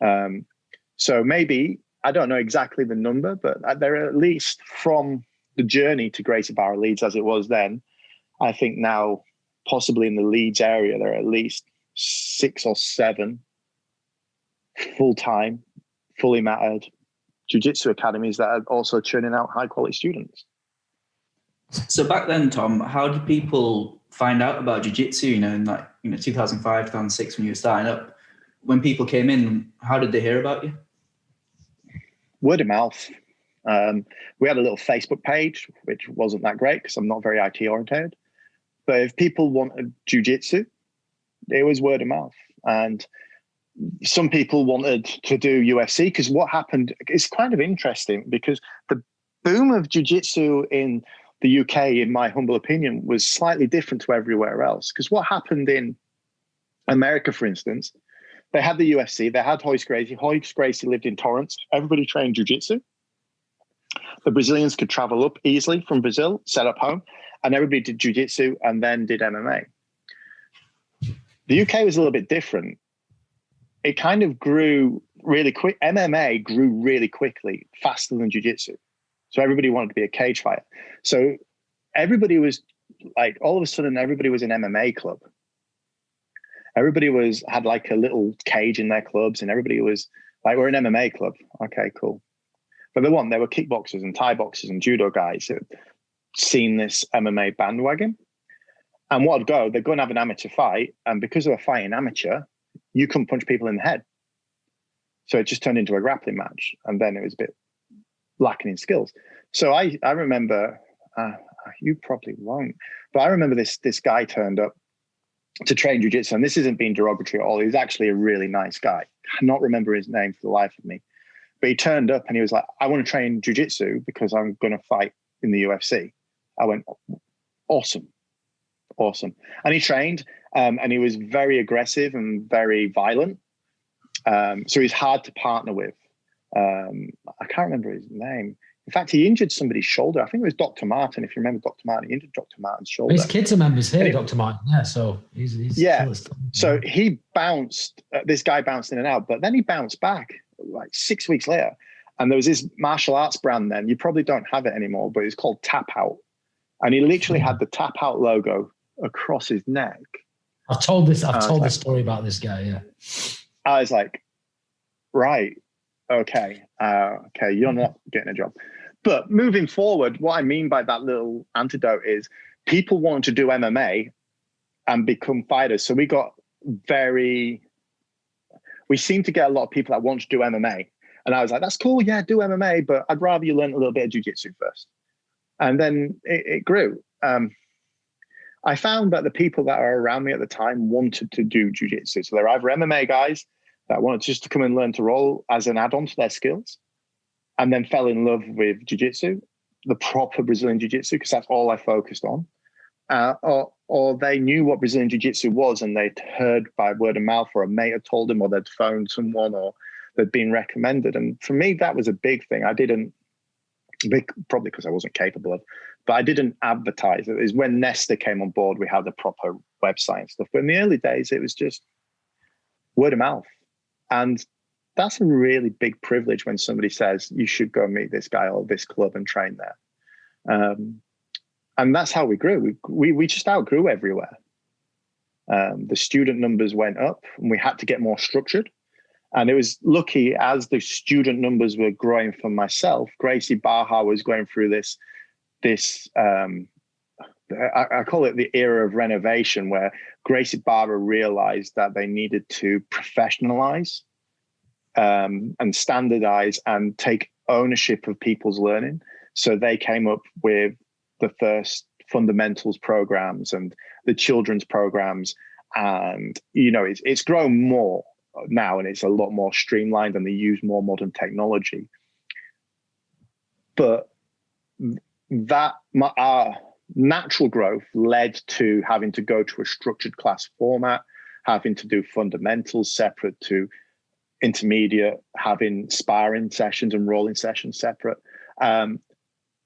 So maybe, I don't know exactly the number, but there are at least from the journey to Gracie Barra Leeds as it was then, I think now possibly in the Leeds area, there are at least 6 or 7 full-time, fully mattered jiu-jitsu academies that are also churning out high-quality students. So back then, Tom, how did people find out about jiu-jitsu, in 2005, 2006 when you were starting up? When people came in, how did they hear about you? Word of mouth. We had a little Facebook page, which wasn't that great because I'm not very IT oriented. But if people wanted jiu-jitsu, it was word of mouth. And some people wanted to do UFC because what happened is kind of interesting because the boom of jiu-jitsu in the UK, in my humble opinion, was slightly different to everywhere else. Because what happened in America, for instance, they had the UFC, they had Royce Gracie. Royce Gracie lived in Torrance. Everybody trained jiu-jitsu. The Brazilians could travel up easily from Brazil, set up home, and everybody did jiu-jitsu and then did MMA. The UK was a little bit different. It kind of grew really quick. MMA grew really quickly, faster than jiu-jitsu. So everybody wanted to be a cage fighter. So everybody was like, all of a sudden, everybody was an MMA club. Everybody had like a little cage in their clubs, and everybody was like, we're an MMA club. Okay, cool. But they were kickboxers and Thai boxers and judo guys who had seen this MMA bandwagon. And they'd go and have an amateur fight. And because they were fighting amateur, you couldn't punch people in the head. So it just turned into a grappling match. And then it was a bit lacking in skills. So I remember, you probably won't, but I remember this guy turned up to train jiu-jitsu. And this isn't being derogatory at all. He's actually a really nice guy. I cannot remember his name for the life of me. But he turned up and he was like, I want to train jiu-jitsu because I'm going to fight in the UFC. I went, awesome. And he trained and he was very aggressive and very violent. So he's hard to partner with. I can't remember his name. In fact, he injured somebody's shoulder. I think it was Dr. Martin. If you remember Dr. Martin, he injured Dr. Martin's shoulder. His kids are members here, Dr. Martin. Yeah, so he's yeah. So he bounced, this guy bounced in and out, but then he bounced back like 6 weeks later. And there was this martial arts brand then. You probably don't have it anymore, but it's called Tap Out. And he literally had the Tap Out logo across his neck. I've told this story about this guy, yeah. I was like, right, okay, you're not getting a job. But moving forward, what I mean by that little antidote is people want to do MMA and become fighters. So we seem to get a lot of people that want to do MMA. And I was like, that's cool, yeah, do MMA, but I'd rather you learn a little bit of jiu-jitsu first. And then it grew. I found that the people that are around me at the time wanted to do jiu-jitsu. So they're either MMA guys that wanted just to come and learn to roll as an add-on to their skills, and then fell in love with jiu-jitsu, the proper Brazilian jiu-jitsu, because that's all I focused on. Or they knew what Brazilian jiu-jitsu was and they'd heard by word of mouth, or a mate had told them, or they'd phoned someone, or they'd been recommended. And for me, that was a big thing. Probably because I wasn't capable of, but I didn't advertise. It was when Nesta came on board, we had the proper website and stuff. But in the early days, it was just word of mouth. And that's a really big privilege when somebody says, you should go meet this guy or this club and train there. And that's how we grew. We just outgrew everywhere. The student numbers went up and we had to get more structured. And it was lucky as the student numbers were growing for myself, Gracie Barra was going through this I call it the era of renovation, where Gracie Barra realized that they needed to professionalize and standardize and take ownership of people's learning. So they came up with the first fundamentals programs and the children's programs. And, it's grown more now and it's a lot more streamlined and they use more modern technology. But our natural growth led to having to go to a structured class format, having to do fundamentals separate to intermediate, having sparring sessions and rolling sessions separate. But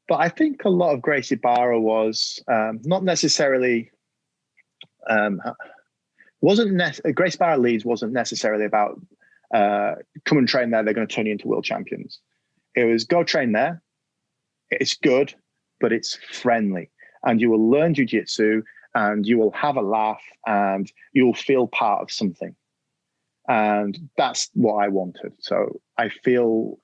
I think a lot of Gracie Barra was not necessarily, Gracie Barra Leeds wasn't necessarily about come and train there. They're going to turn you into world champions. It was go train there. It's good, but it's friendly, and you will learn jiu-jitsu, and you will have a laugh, and you'll feel part of something. And that's what I wanted. So I feel,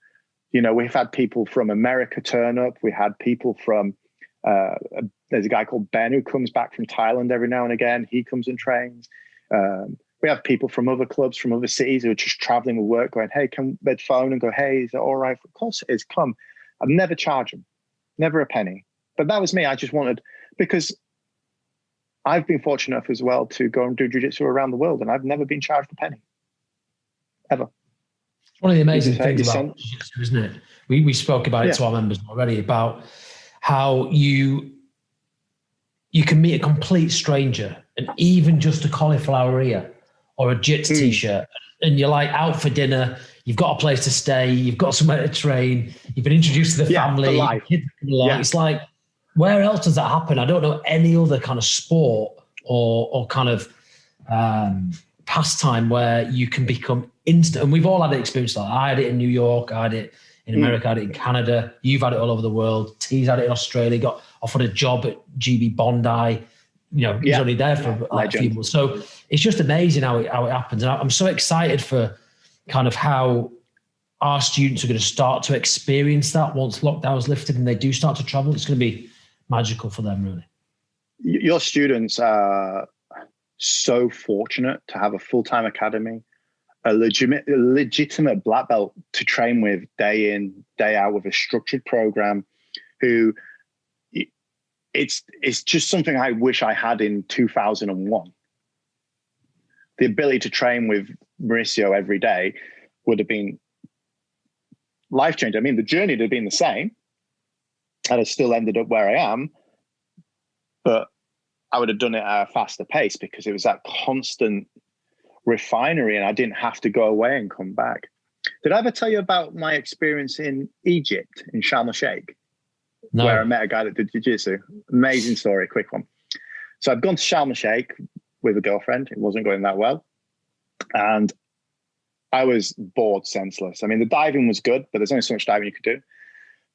we've had people from America turn up. We had people from, there's a guy called Ben who comes back from Thailand every now and again. He comes and trains. We have people from other clubs, from other cities who are just traveling with work going, hey, they'd phone and go, hey, is it all right? Of course it is, come. I've never charged them, never a penny. But that was me. I just wanted, because I've been fortunate enough as well to go and do jiu-jitsu around the world, and I've never been charged a penny, ever. One of the amazing things about jiu-jitsu, isn't it? We spoke about it to our members already, about how you can meet a complete stranger, and even just a cauliflower ear or a Jitz t-shirt, and you're like out for dinner, you've got a place to stay, you've got somewhere to train, you've been introduced to the family, your kids come along. It's like, where else does that happen? I don't know any other kind of sport or kind of pastime where you can become instant. And we've all had an experience like that. I had it in New York, I had it in America, I had it in Canada. You've had it all over the world. T's had it in Australia, got offered a job at GB Bondi. He's only there for a few months. So it's just amazing how it happens. And I'm so excited for kind of how our students are going to start to experience that once lockdown's lifted and they do start to travel. It's going to be magical for them, really. Your students are so fortunate to have a full-time academy, a legitimate black belt to train with day in, day out, with a structured program, who it's just something I wish I had in 2001. The ability to train with Mauricio every day would have been life-changing. I mean, the journey would have been the same, and I still ended up where I am, but I would have done it at a faster pace because it was that constant refinery, and I didn't have to go away and come back. Did I ever tell you about my experience in Egypt, in Sharm el-Sheikh? No. Where I met a guy that did jiu-jitsu. Amazing story, quick one. So I'd gone to Sharm el-Sheikh with a girlfriend. It wasn't going that well. And I was bored senseless. I mean, the diving was good, but there's only so much diving you could do.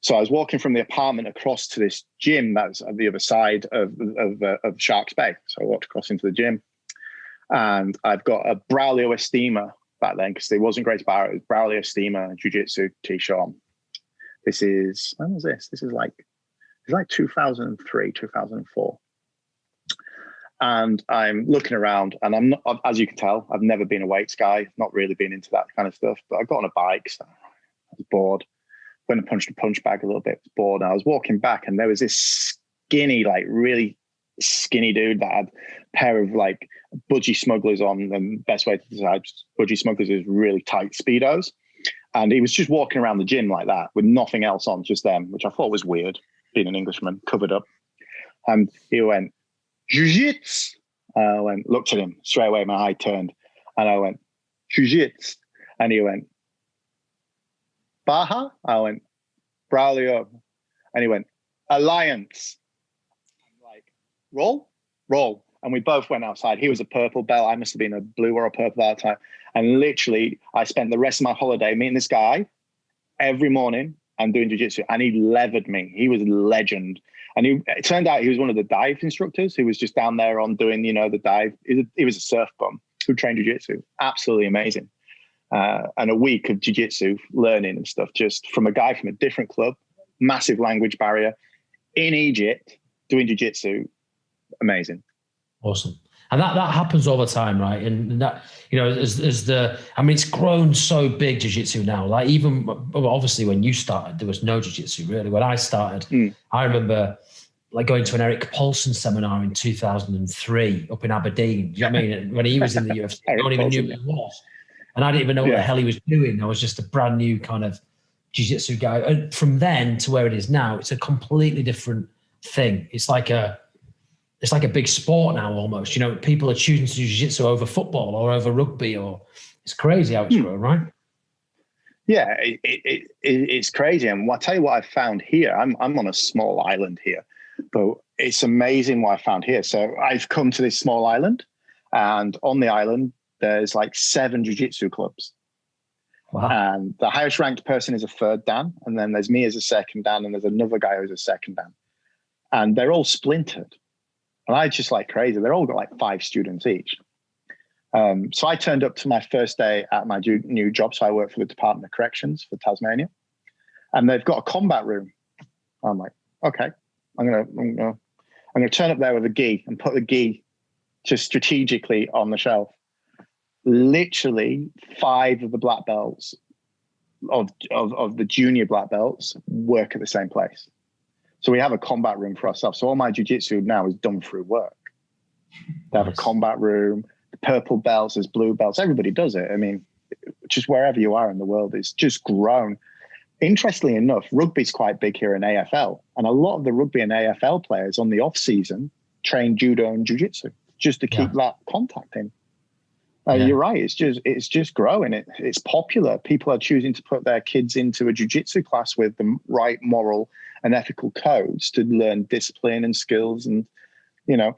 So I was walking from the apartment across to this gym that's at the other side of Shark's Bay. So I walked across into the gym, and I've got a Braulio Estima back then, because it wasn't Great Barra. It was Braulio Estima jiu-jitsu t-shirt on. This is, when was this? This is like 2003, 2004. And I'm looking around, and I'm not, as you can tell, I've never been a weights guy, not really been into that kind of stuff, but I got on a bike, so I was bored. Went and punched a punch bag a little bit, was bored. And I was walking back, and there was this skinny, like really skinny dude that had a pair of like budgie smugglers on. The best way to describe budgie smugglers is really tight Speedos. And he was just walking around the gym like that with nothing else on, just them, which I thought was weird, being an Englishman, covered up. And he went, Jitz. I went, looked at him straight away. My eye turned, and I went, Jitz. And he went, Baja? I went, Braulio. And he went, Alliance. I'm like, roll. And we both went outside. He was a purple belt. I must have been a blue or a purple at that time. And literally, I spent the rest of my holiday meeting this guy every morning and doing jiu-jitsu. And he levered me. He was a legend. And it turned out he was one of the dive instructors who was just down there on doing, the dive. He was a surf bum who trained jiu-jitsu. Absolutely amazing. And a week of jiu-jitsu learning and stuff, just from a guy from a different club, massive language barrier, in Egypt, doing jiu-jitsu. Amazing. Awesome. And that happens all the time, right? And that, it's grown so big, jiu-jitsu now. Like even, obviously when you started, there was no jiu-jitsu really. When I started, I remember like going to an Eric Paulson seminar in 2003 up in Aberdeen. Do you know what I mean? When he was in the UFC, no one even knew who he was. And I didn't even know what the hell he was doing. I was just a brand new kind of jiu-jitsu guy. And from then to where it is now, it's a completely different thing. It's like a big sport now almost. People are choosing to do jiu-jitsu over football or over rugby, or it's crazy how it's grown, right? Yeah, it's crazy. And I'll tell you what I found here. I'm on a small island here, but it's amazing what I found here. So I've come to this small island, and on the island, there's like 7 jiu-jitsu clubs. Wow. And the highest ranked person is a third Dan. And then there's me as a second Dan. And there's another guy who's a second Dan. And they're all splintered. And I just like crazy. They're all got like 5 students each. So I turned up to my first day at my new job. So I work for the Department of Corrections for Tasmania. And they've got a combat room. I'm like, okay, I'm gonna turn up there with a gi and put the gi just strategically on the shelf. Literally 5 of the black belts of the junior black belts work at the same place. So we have a combat room for ourselves. So all my jiu-jitsu now is done through work. They have a combat room, the purple belts, there's blue belts. Everybody does it. I mean, just wherever you are in the world, it's just grown. Interestingly enough, rugby's quite big here in AFL. And a lot of the rugby and AFL players on the off season train judo and jiu-jitsu just to keep that contact in. You're right. It's just growing. It's popular. People are choosing to put their kids into a jiu-jitsu class with the right moral and ethical codes to learn discipline and skills. And, you know,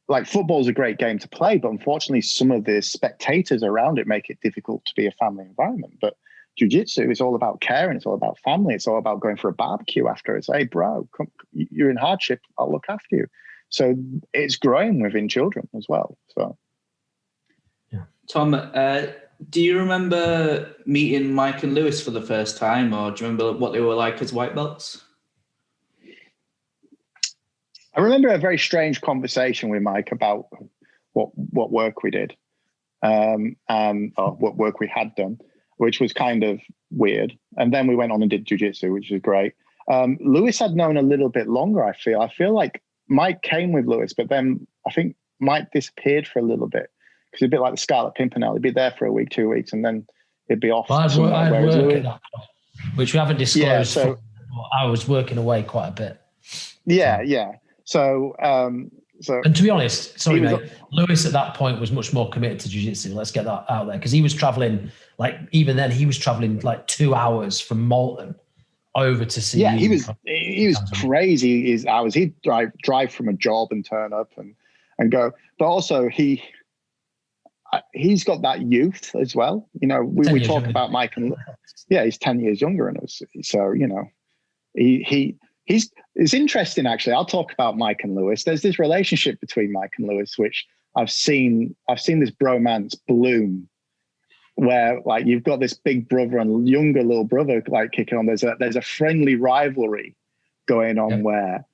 like football's a great game to play, but unfortunately some of the spectators around it make it difficult to be a family environment. But jiu-jitsu is all about caring. It's all about family. It's all about going for a barbecue after. It's, hey, bro, come, you're in hardship. I'll look after you. So it's growing within children as well. So. Tom, do you remember meeting Mike and Lewis for the first time, or do you remember what they were like as white belts? I remember a very strange conversation with Mike about what work we did, or what work we had done, which was kind of weird. And then we went on and did jiu-jitsu, which was great. Lewis had known a little bit longer, I feel like Mike came with Lewis, but then I think Mike disappeared for a little bit. Because he's a bit like the Scarlet Pimpernel. He'd be there for a week, 2 weeks, and then he'd be off. Well, I'd work at that point, which we haven't disclosed. Yeah, so I was working away quite a bit. Yeah. So, and to be honest, sorry, mate, Lewis at that point was much more committed to jiu-jitsu. Let's get that out there, because he was traveling. Like even then, he was traveling like 2 hours from Malton over to see. Yeah, he was crazy. His hours. He'd drive from a job and turn up and go. But also he's got that youth as well. You know, we talk about Mike and he's 10 years younger than us. So, you know, it's interesting actually. I'll talk about Mike and Lewis. There's this relationship between Mike and Lewis, which I've seen this bromance bloom, where like you've got this big brother and younger little brother like kicking on. There's a friendly rivalry going on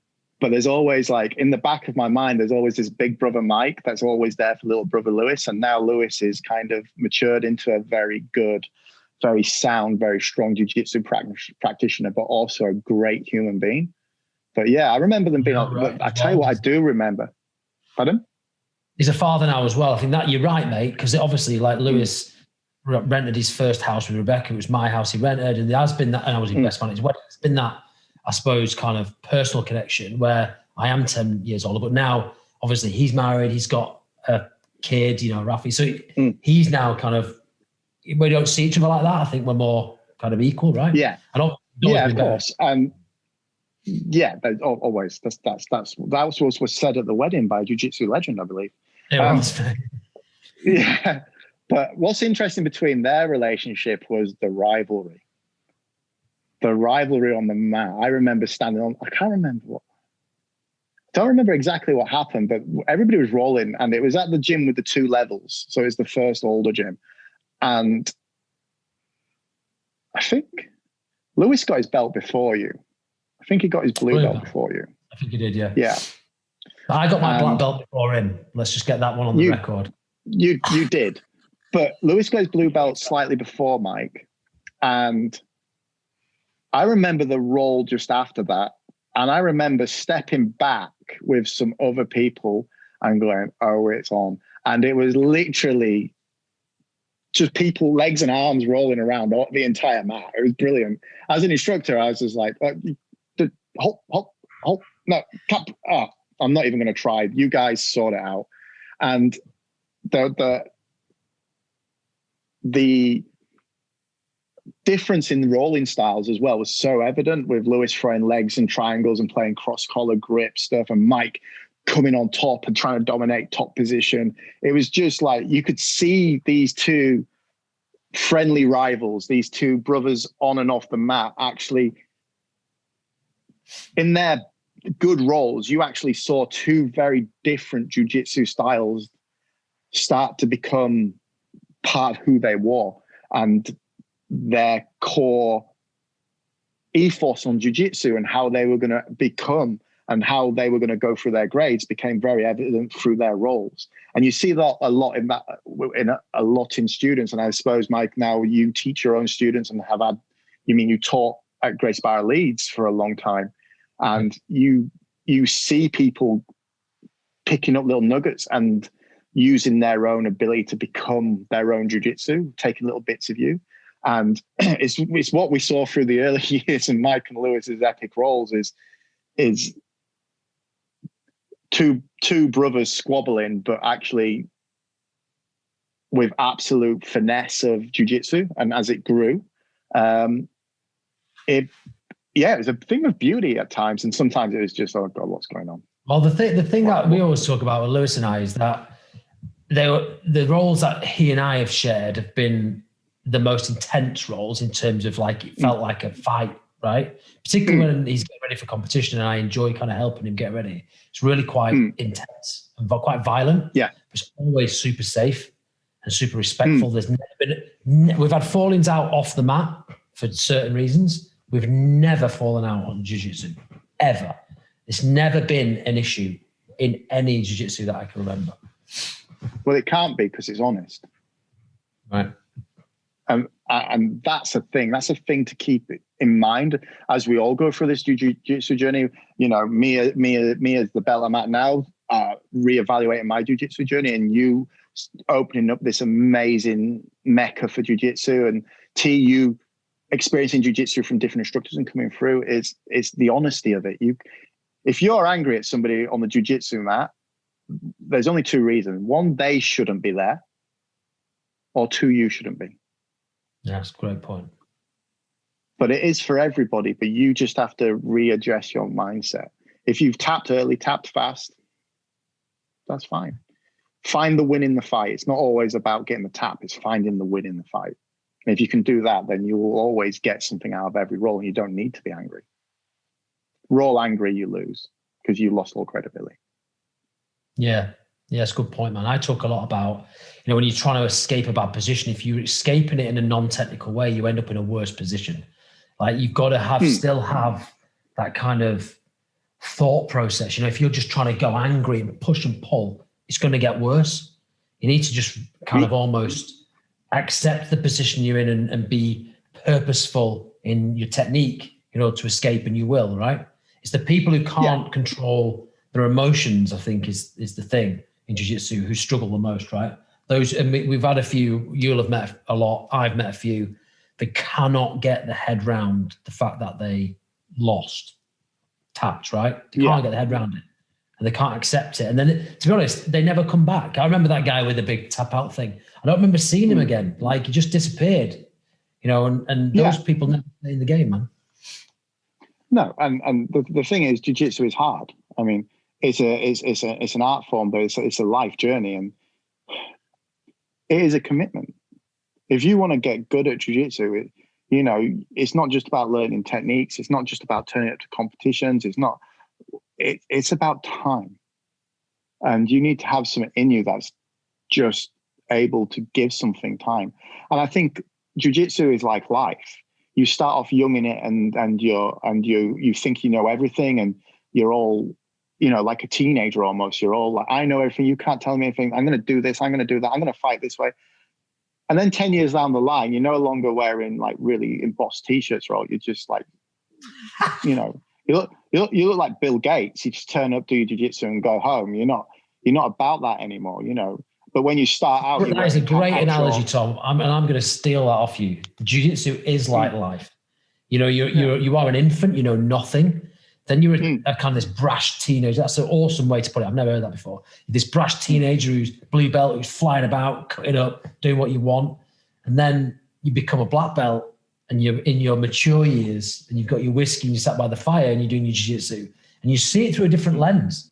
but there's always like in the back of my mind, there's always this big brother Mike that's always there for little brother Lewis. And now Lewis is kind of matured into a very good, very sound, very strong jiu-jitsu practitioner, but also a great human being. But yeah, I remember them being I tell you what, I do remember. Pardon? He's a father now as well. I think that you're right, mate, because obviously like Lewis rented his first house with Rebecca. It was my house he rented, and there has been that, and I was his best man at his wedding. It's been that, I suppose, kind of personal connection where I am 10 years older, but now obviously he's married, he's got a kid, you know, Rafi. So he's now kind of, we don't see each other like that. I think we're more kind of equal, right? Yeah. And of course. Yeah, always. That was said at the wedding by a jiu-jitsu legend, I believe. Yeah. But what's interesting between their relationship was the rivalry. The rivalry on the mat. I remember standing on, I don't remember exactly what happened, but everybody was rolling and it was at the gym with the 2 levels. So it's the first older gym. And I think Lewis got his belt before you. I think he got his blue belt before you. I think he did, yeah. Yeah. I got my black belt before him. Let's just get that one on the record. You did. But Lewis got his blue belt slightly before Mike. And I remember the roll just after that. And I remember stepping back with some other people and going, oh, it's on. And it was literally just people, legs and arms rolling around the entire mat. It was brilliant. As an instructor, I was just like, hold, no, I'm not even going to try. You guys sort it out. And the difference in rolling styles as well was so evident, with Lewis throwing legs and triangles and playing cross collar grip stuff, and Mike coming on top and trying to dominate top position. It was just like you could see these two friendly rivals, these two brothers on and off the mat, actually in their good roles, you actually saw two very different jiu-jitsu styles start to become part of who they were, and their core ethos on jiu-jitsu and how they were going to become and how they were going to go through their grades became very evident through their roles. And you see that a lot in students. And I suppose, Mike, now you teach your own students and you taught at Grace Barra Leeds for a long time, and you see people picking up little nuggets and using their own ability to become their own jiu-jitsu, taking little bits of you. And it's what we saw through the early years in Mike and Lewis's epic roles is two brothers squabbling, but actually with absolute finesse of jiu-jitsu. And as it grew, it was a thing of beauty at times. And sometimes it was just, oh God, what's going on? Well, the thing that we always talk about with Lewis and I is that the roles that he and I have shared have been the most intense roles in terms of like, it felt like a fight, right? Particularly when he's getting ready for competition and I enjoy kind of helping him get ready. It's really quite intense and quite violent. Yeah. It's always super safe and super respectful. There's never been, we've had fallings out off the mat for certain reasons. We've never fallen out on jiu-jitsu, ever. It's never been an issue in any jiu-jitsu that I can remember. Well, it can't be because it's honest. Right. And that's a thing. That's a thing to keep in mind as we all go through this jiu-jitsu journey. You know, me as the belt I'm at now, reevaluating my jiu-jitsu journey, and you opening up this amazing mecca for jiu-jitsu, and you experiencing jiu-jitsu from different instructors and coming through is the honesty of it. If you're angry at somebody on the jiu-jitsu mat, there's only two reasons. One, they shouldn't be there, or two, you shouldn't be. Yeah, that's a great point. But it is for everybody, but you just have to readjust your mindset. If you've tapped early, tapped fast, that's fine. Find the win in the fight. It's not always about getting the tap, it's finding the win in the fight. And if you can do that, then you will always get something out of every roll, and you don't need to be angry. Roll angry, you lose, because you lost all credibility. Yeah. Yeah, it's a good point, man. I talk a lot about, when you're trying to escape a bad position, if you're escaping it in a non-technical way, you end up in a worse position. Like, you've got to still have that kind of thought process. If you're just trying to go angry and push and pull, it's going to get worse. You need to just kind of almost accept the position you're in and be purposeful in your technique in order to escape, and you will, right? It's the people who can't control their emotions, I think, is the thing in jiu-jitsu, who struggle the most, right? Those, and we've had a few, you'll have met a lot, I've met a few, they cannot get the head round the fact that they lost taps, right? They can't get the head round it, and they can't accept it. And then, to be honest, they never come back. I remember that guy with the big tap out thing. I don't remember seeing him again. Like, he just disappeared, and those people never play in the game, man. No, and the thing is, jiu-jitsu is hard. I mean, it's an art form, but it's a life journey, and it is a commitment. If you want to get good at jiu-jitsu, it's not just about learning techniques. It's not just about turning up to competitions. It's about time, and you need to have something in you that's just able to give something time. And I think jiu-jitsu is like life. You start off young in it, and you think you know everything, and you're all, like a teenager almost. You're all like, I know everything. You can't tell me anything. I'm going to do this. I'm going to do that. I'm going to fight this way. And then 10 years down the line, you're no longer wearing like really embossed t-shirts, or you're just like, you look like Bill Gates. You just turn up, do your jiu-jitsu and go home. You're not about that anymore, But when you start out, that is a great analogy, Tom. I'm going to steal that off you. Jiu-jitsu is like life. You are an infant. You know nothing. Then you're a kind of this brash teenager. That's an awesome way to put it. I've never heard that before. This brash teenager who's blue belt, who's flying about, cutting up, doing what you want. And then you become a black belt, and you're in your mature years, and you've got your whiskey, and you sat by the fire, and you're doing your jiu-jitsu, and you see it through a different lens.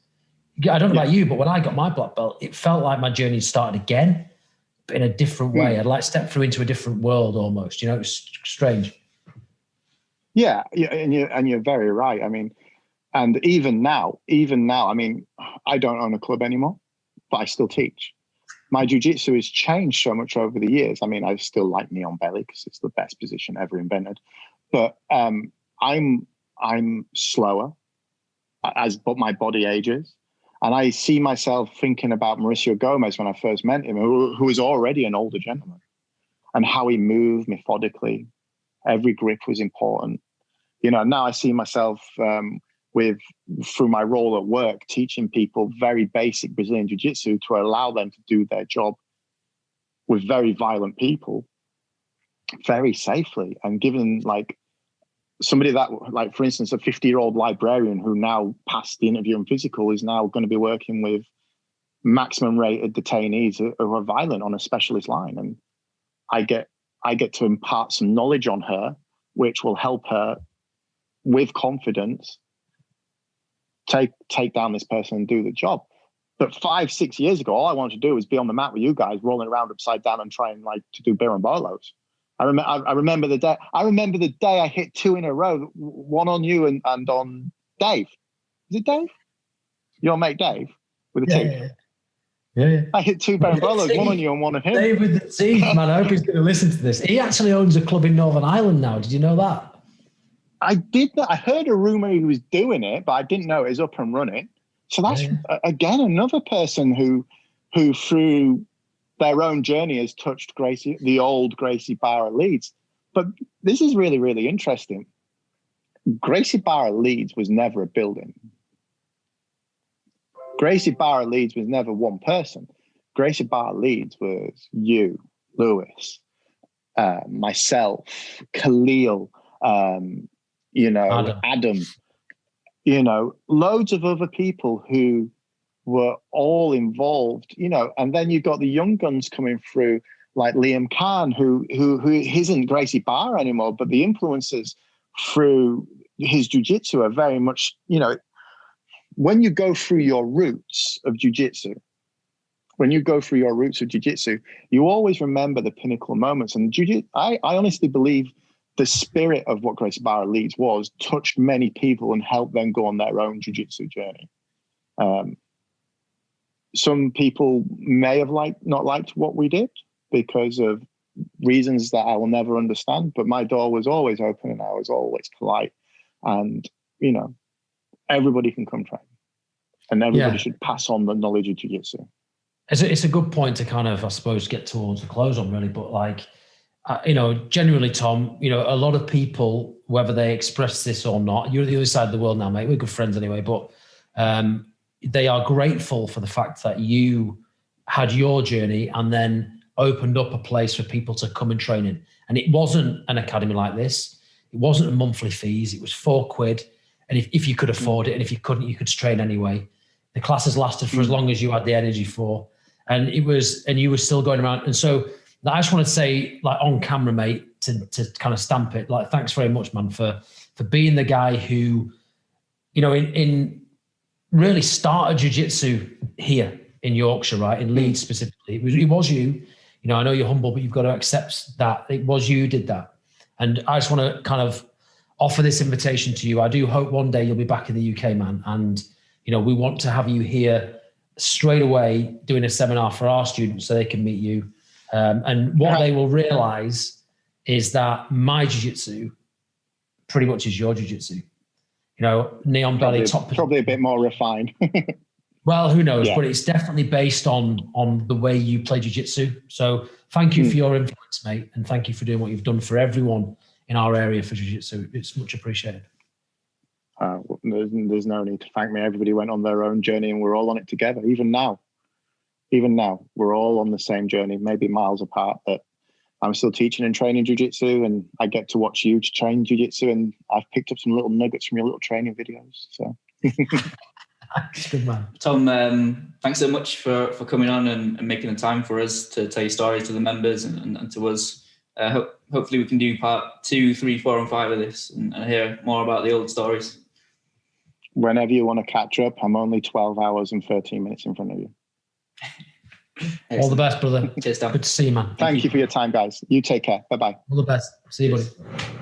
I don't know about you, but when I got my black belt, it felt like my journey started again. but in a different way. I'd like step through into a different world almost. You know, it's strange. Yeah, and you're very right. I mean, and even now, I mean, I don't own a club anymore, but I still teach. My jiu-jitsu has changed so much over the years. I mean, I still like knee on belly because it's the best position ever invented. But I'm slower but my body ages. And I see myself thinking about Mauricio Gomez when I first met him, who was already an older gentleman, and how he moved methodically. Every grip was important. You know, now I see myself through my role at work, teaching people very basic Brazilian jiu-jitsu to allow them to do their job with very violent people very safely, and given like somebody that, like, for instance, a 50-year-old librarian who now passed the interview and physical is now going to be working with maximum rated detainees who are violent on a specialist line. And I get to impart some knowledge on her, which will help her with confidence take down this person and do the job. But 5-6 years ago, all I wanted to do was be on the mat with you guys, rolling around upside down and trying like to do birambolos. I remember the day. I remember the day I hit 2 in a row, one on you and on Dave. Is it Dave? Your mate Dave with the teeth. Yeah. I hit 2 birambolos, one on you and one on him. Dave with the teeth, man. I hope he's going to listen to this. He actually owns a club in Northern Ireland now. Did you know that? I did that. I heard a rumor he was doing it, but I didn't know it was up and running. So that's again another person who through their own journey has touched the old Gracie Barra Leeds. But this is really, really interesting. Gracie Barra Leeds was never a building. Gracie Barra Leeds was never one person. Gracie Barra Leeds was you, Lewis, myself, Khalil, Adam, loads of other people who were all involved, and then you've got the young guns coming through like Liam Khan, who isn't Gracie Barra anymore, but the influences through his jiu-jitsu are very much, when you go through your roots of jiu-jitsu, you always remember the pinnacle moments. And I honestly believe the spirit of what Gracie Barra Leeds was touched many people and helped them go on their own jiu-jitsu journey. Some people may have not liked what we did because of reasons that I will never understand, but my door was always open and I was always polite. And, everybody can come train and everybody should pass on the knowledge of jiu-jitsu. It's a good point to kind of, I suppose, get towards the close on really, but genuinely, Tom, a lot of people, whether they express this or not, you're the other side of the world now, mate. We're good friends anyway, but they are grateful for the fact that you had your journey and then opened up a place for people to come and train in. And it wasn't an academy like this. It wasn't a monthly fees. It was £4. And if you could afford it, and if you couldn't, you could train anyway. The classes lasted for as long as you had the energy for. And you were still going around. And so I just want to say, like, on camera, mate, to kind of stamp it, like, thanks very much, man, for being the guy who, in really started jiu-jitsu here in Yorkshire, right? In Leeds specifically. It was you. I know you're humble, but you've got to accept that it was you who did that. And I just want to kind of offer this invitation to you. I do hope one day you'll be back in the UK, man. And, we want to have you here straight away doing a seminar for our students so they can meet you. And what they will realize is that my jiu-jitsu pretty much is your jiu-jitsu. Knee on belly, top. Probably a bit more refined. Well, who knows? Yeah. But it's definitely based on the way you play jiu-jitsu. So thank you for your influence, mate. And thank you for doing what you've done for everyone in our area for jiu-jitsu. It's much appreciated. There's no need to thank me. Everybody went on their own journey and we're all on it together. Even now, we're all on the same journey, maybe miles apart, but I'm still teaching and training jiu-jitsu, and I get to watch you train jiu-jitsu, and I've picked up some little nuggets from your little training videos. So good, man. Tom, thanks so much for coming on and making the time for us to tell your story to the members and to us. Hopefully we can do part 2, 3, 4, and 5 of this and hear more about the old stories. Whenever you want to catch up, I'm only 12 hours and 13 minutes in front of you. Excellent. All the best, brother. Cheers, Dan. Good to see you, man. Thank you for your time, guys. You take care. Bye-bye. All the best. See you, buddy.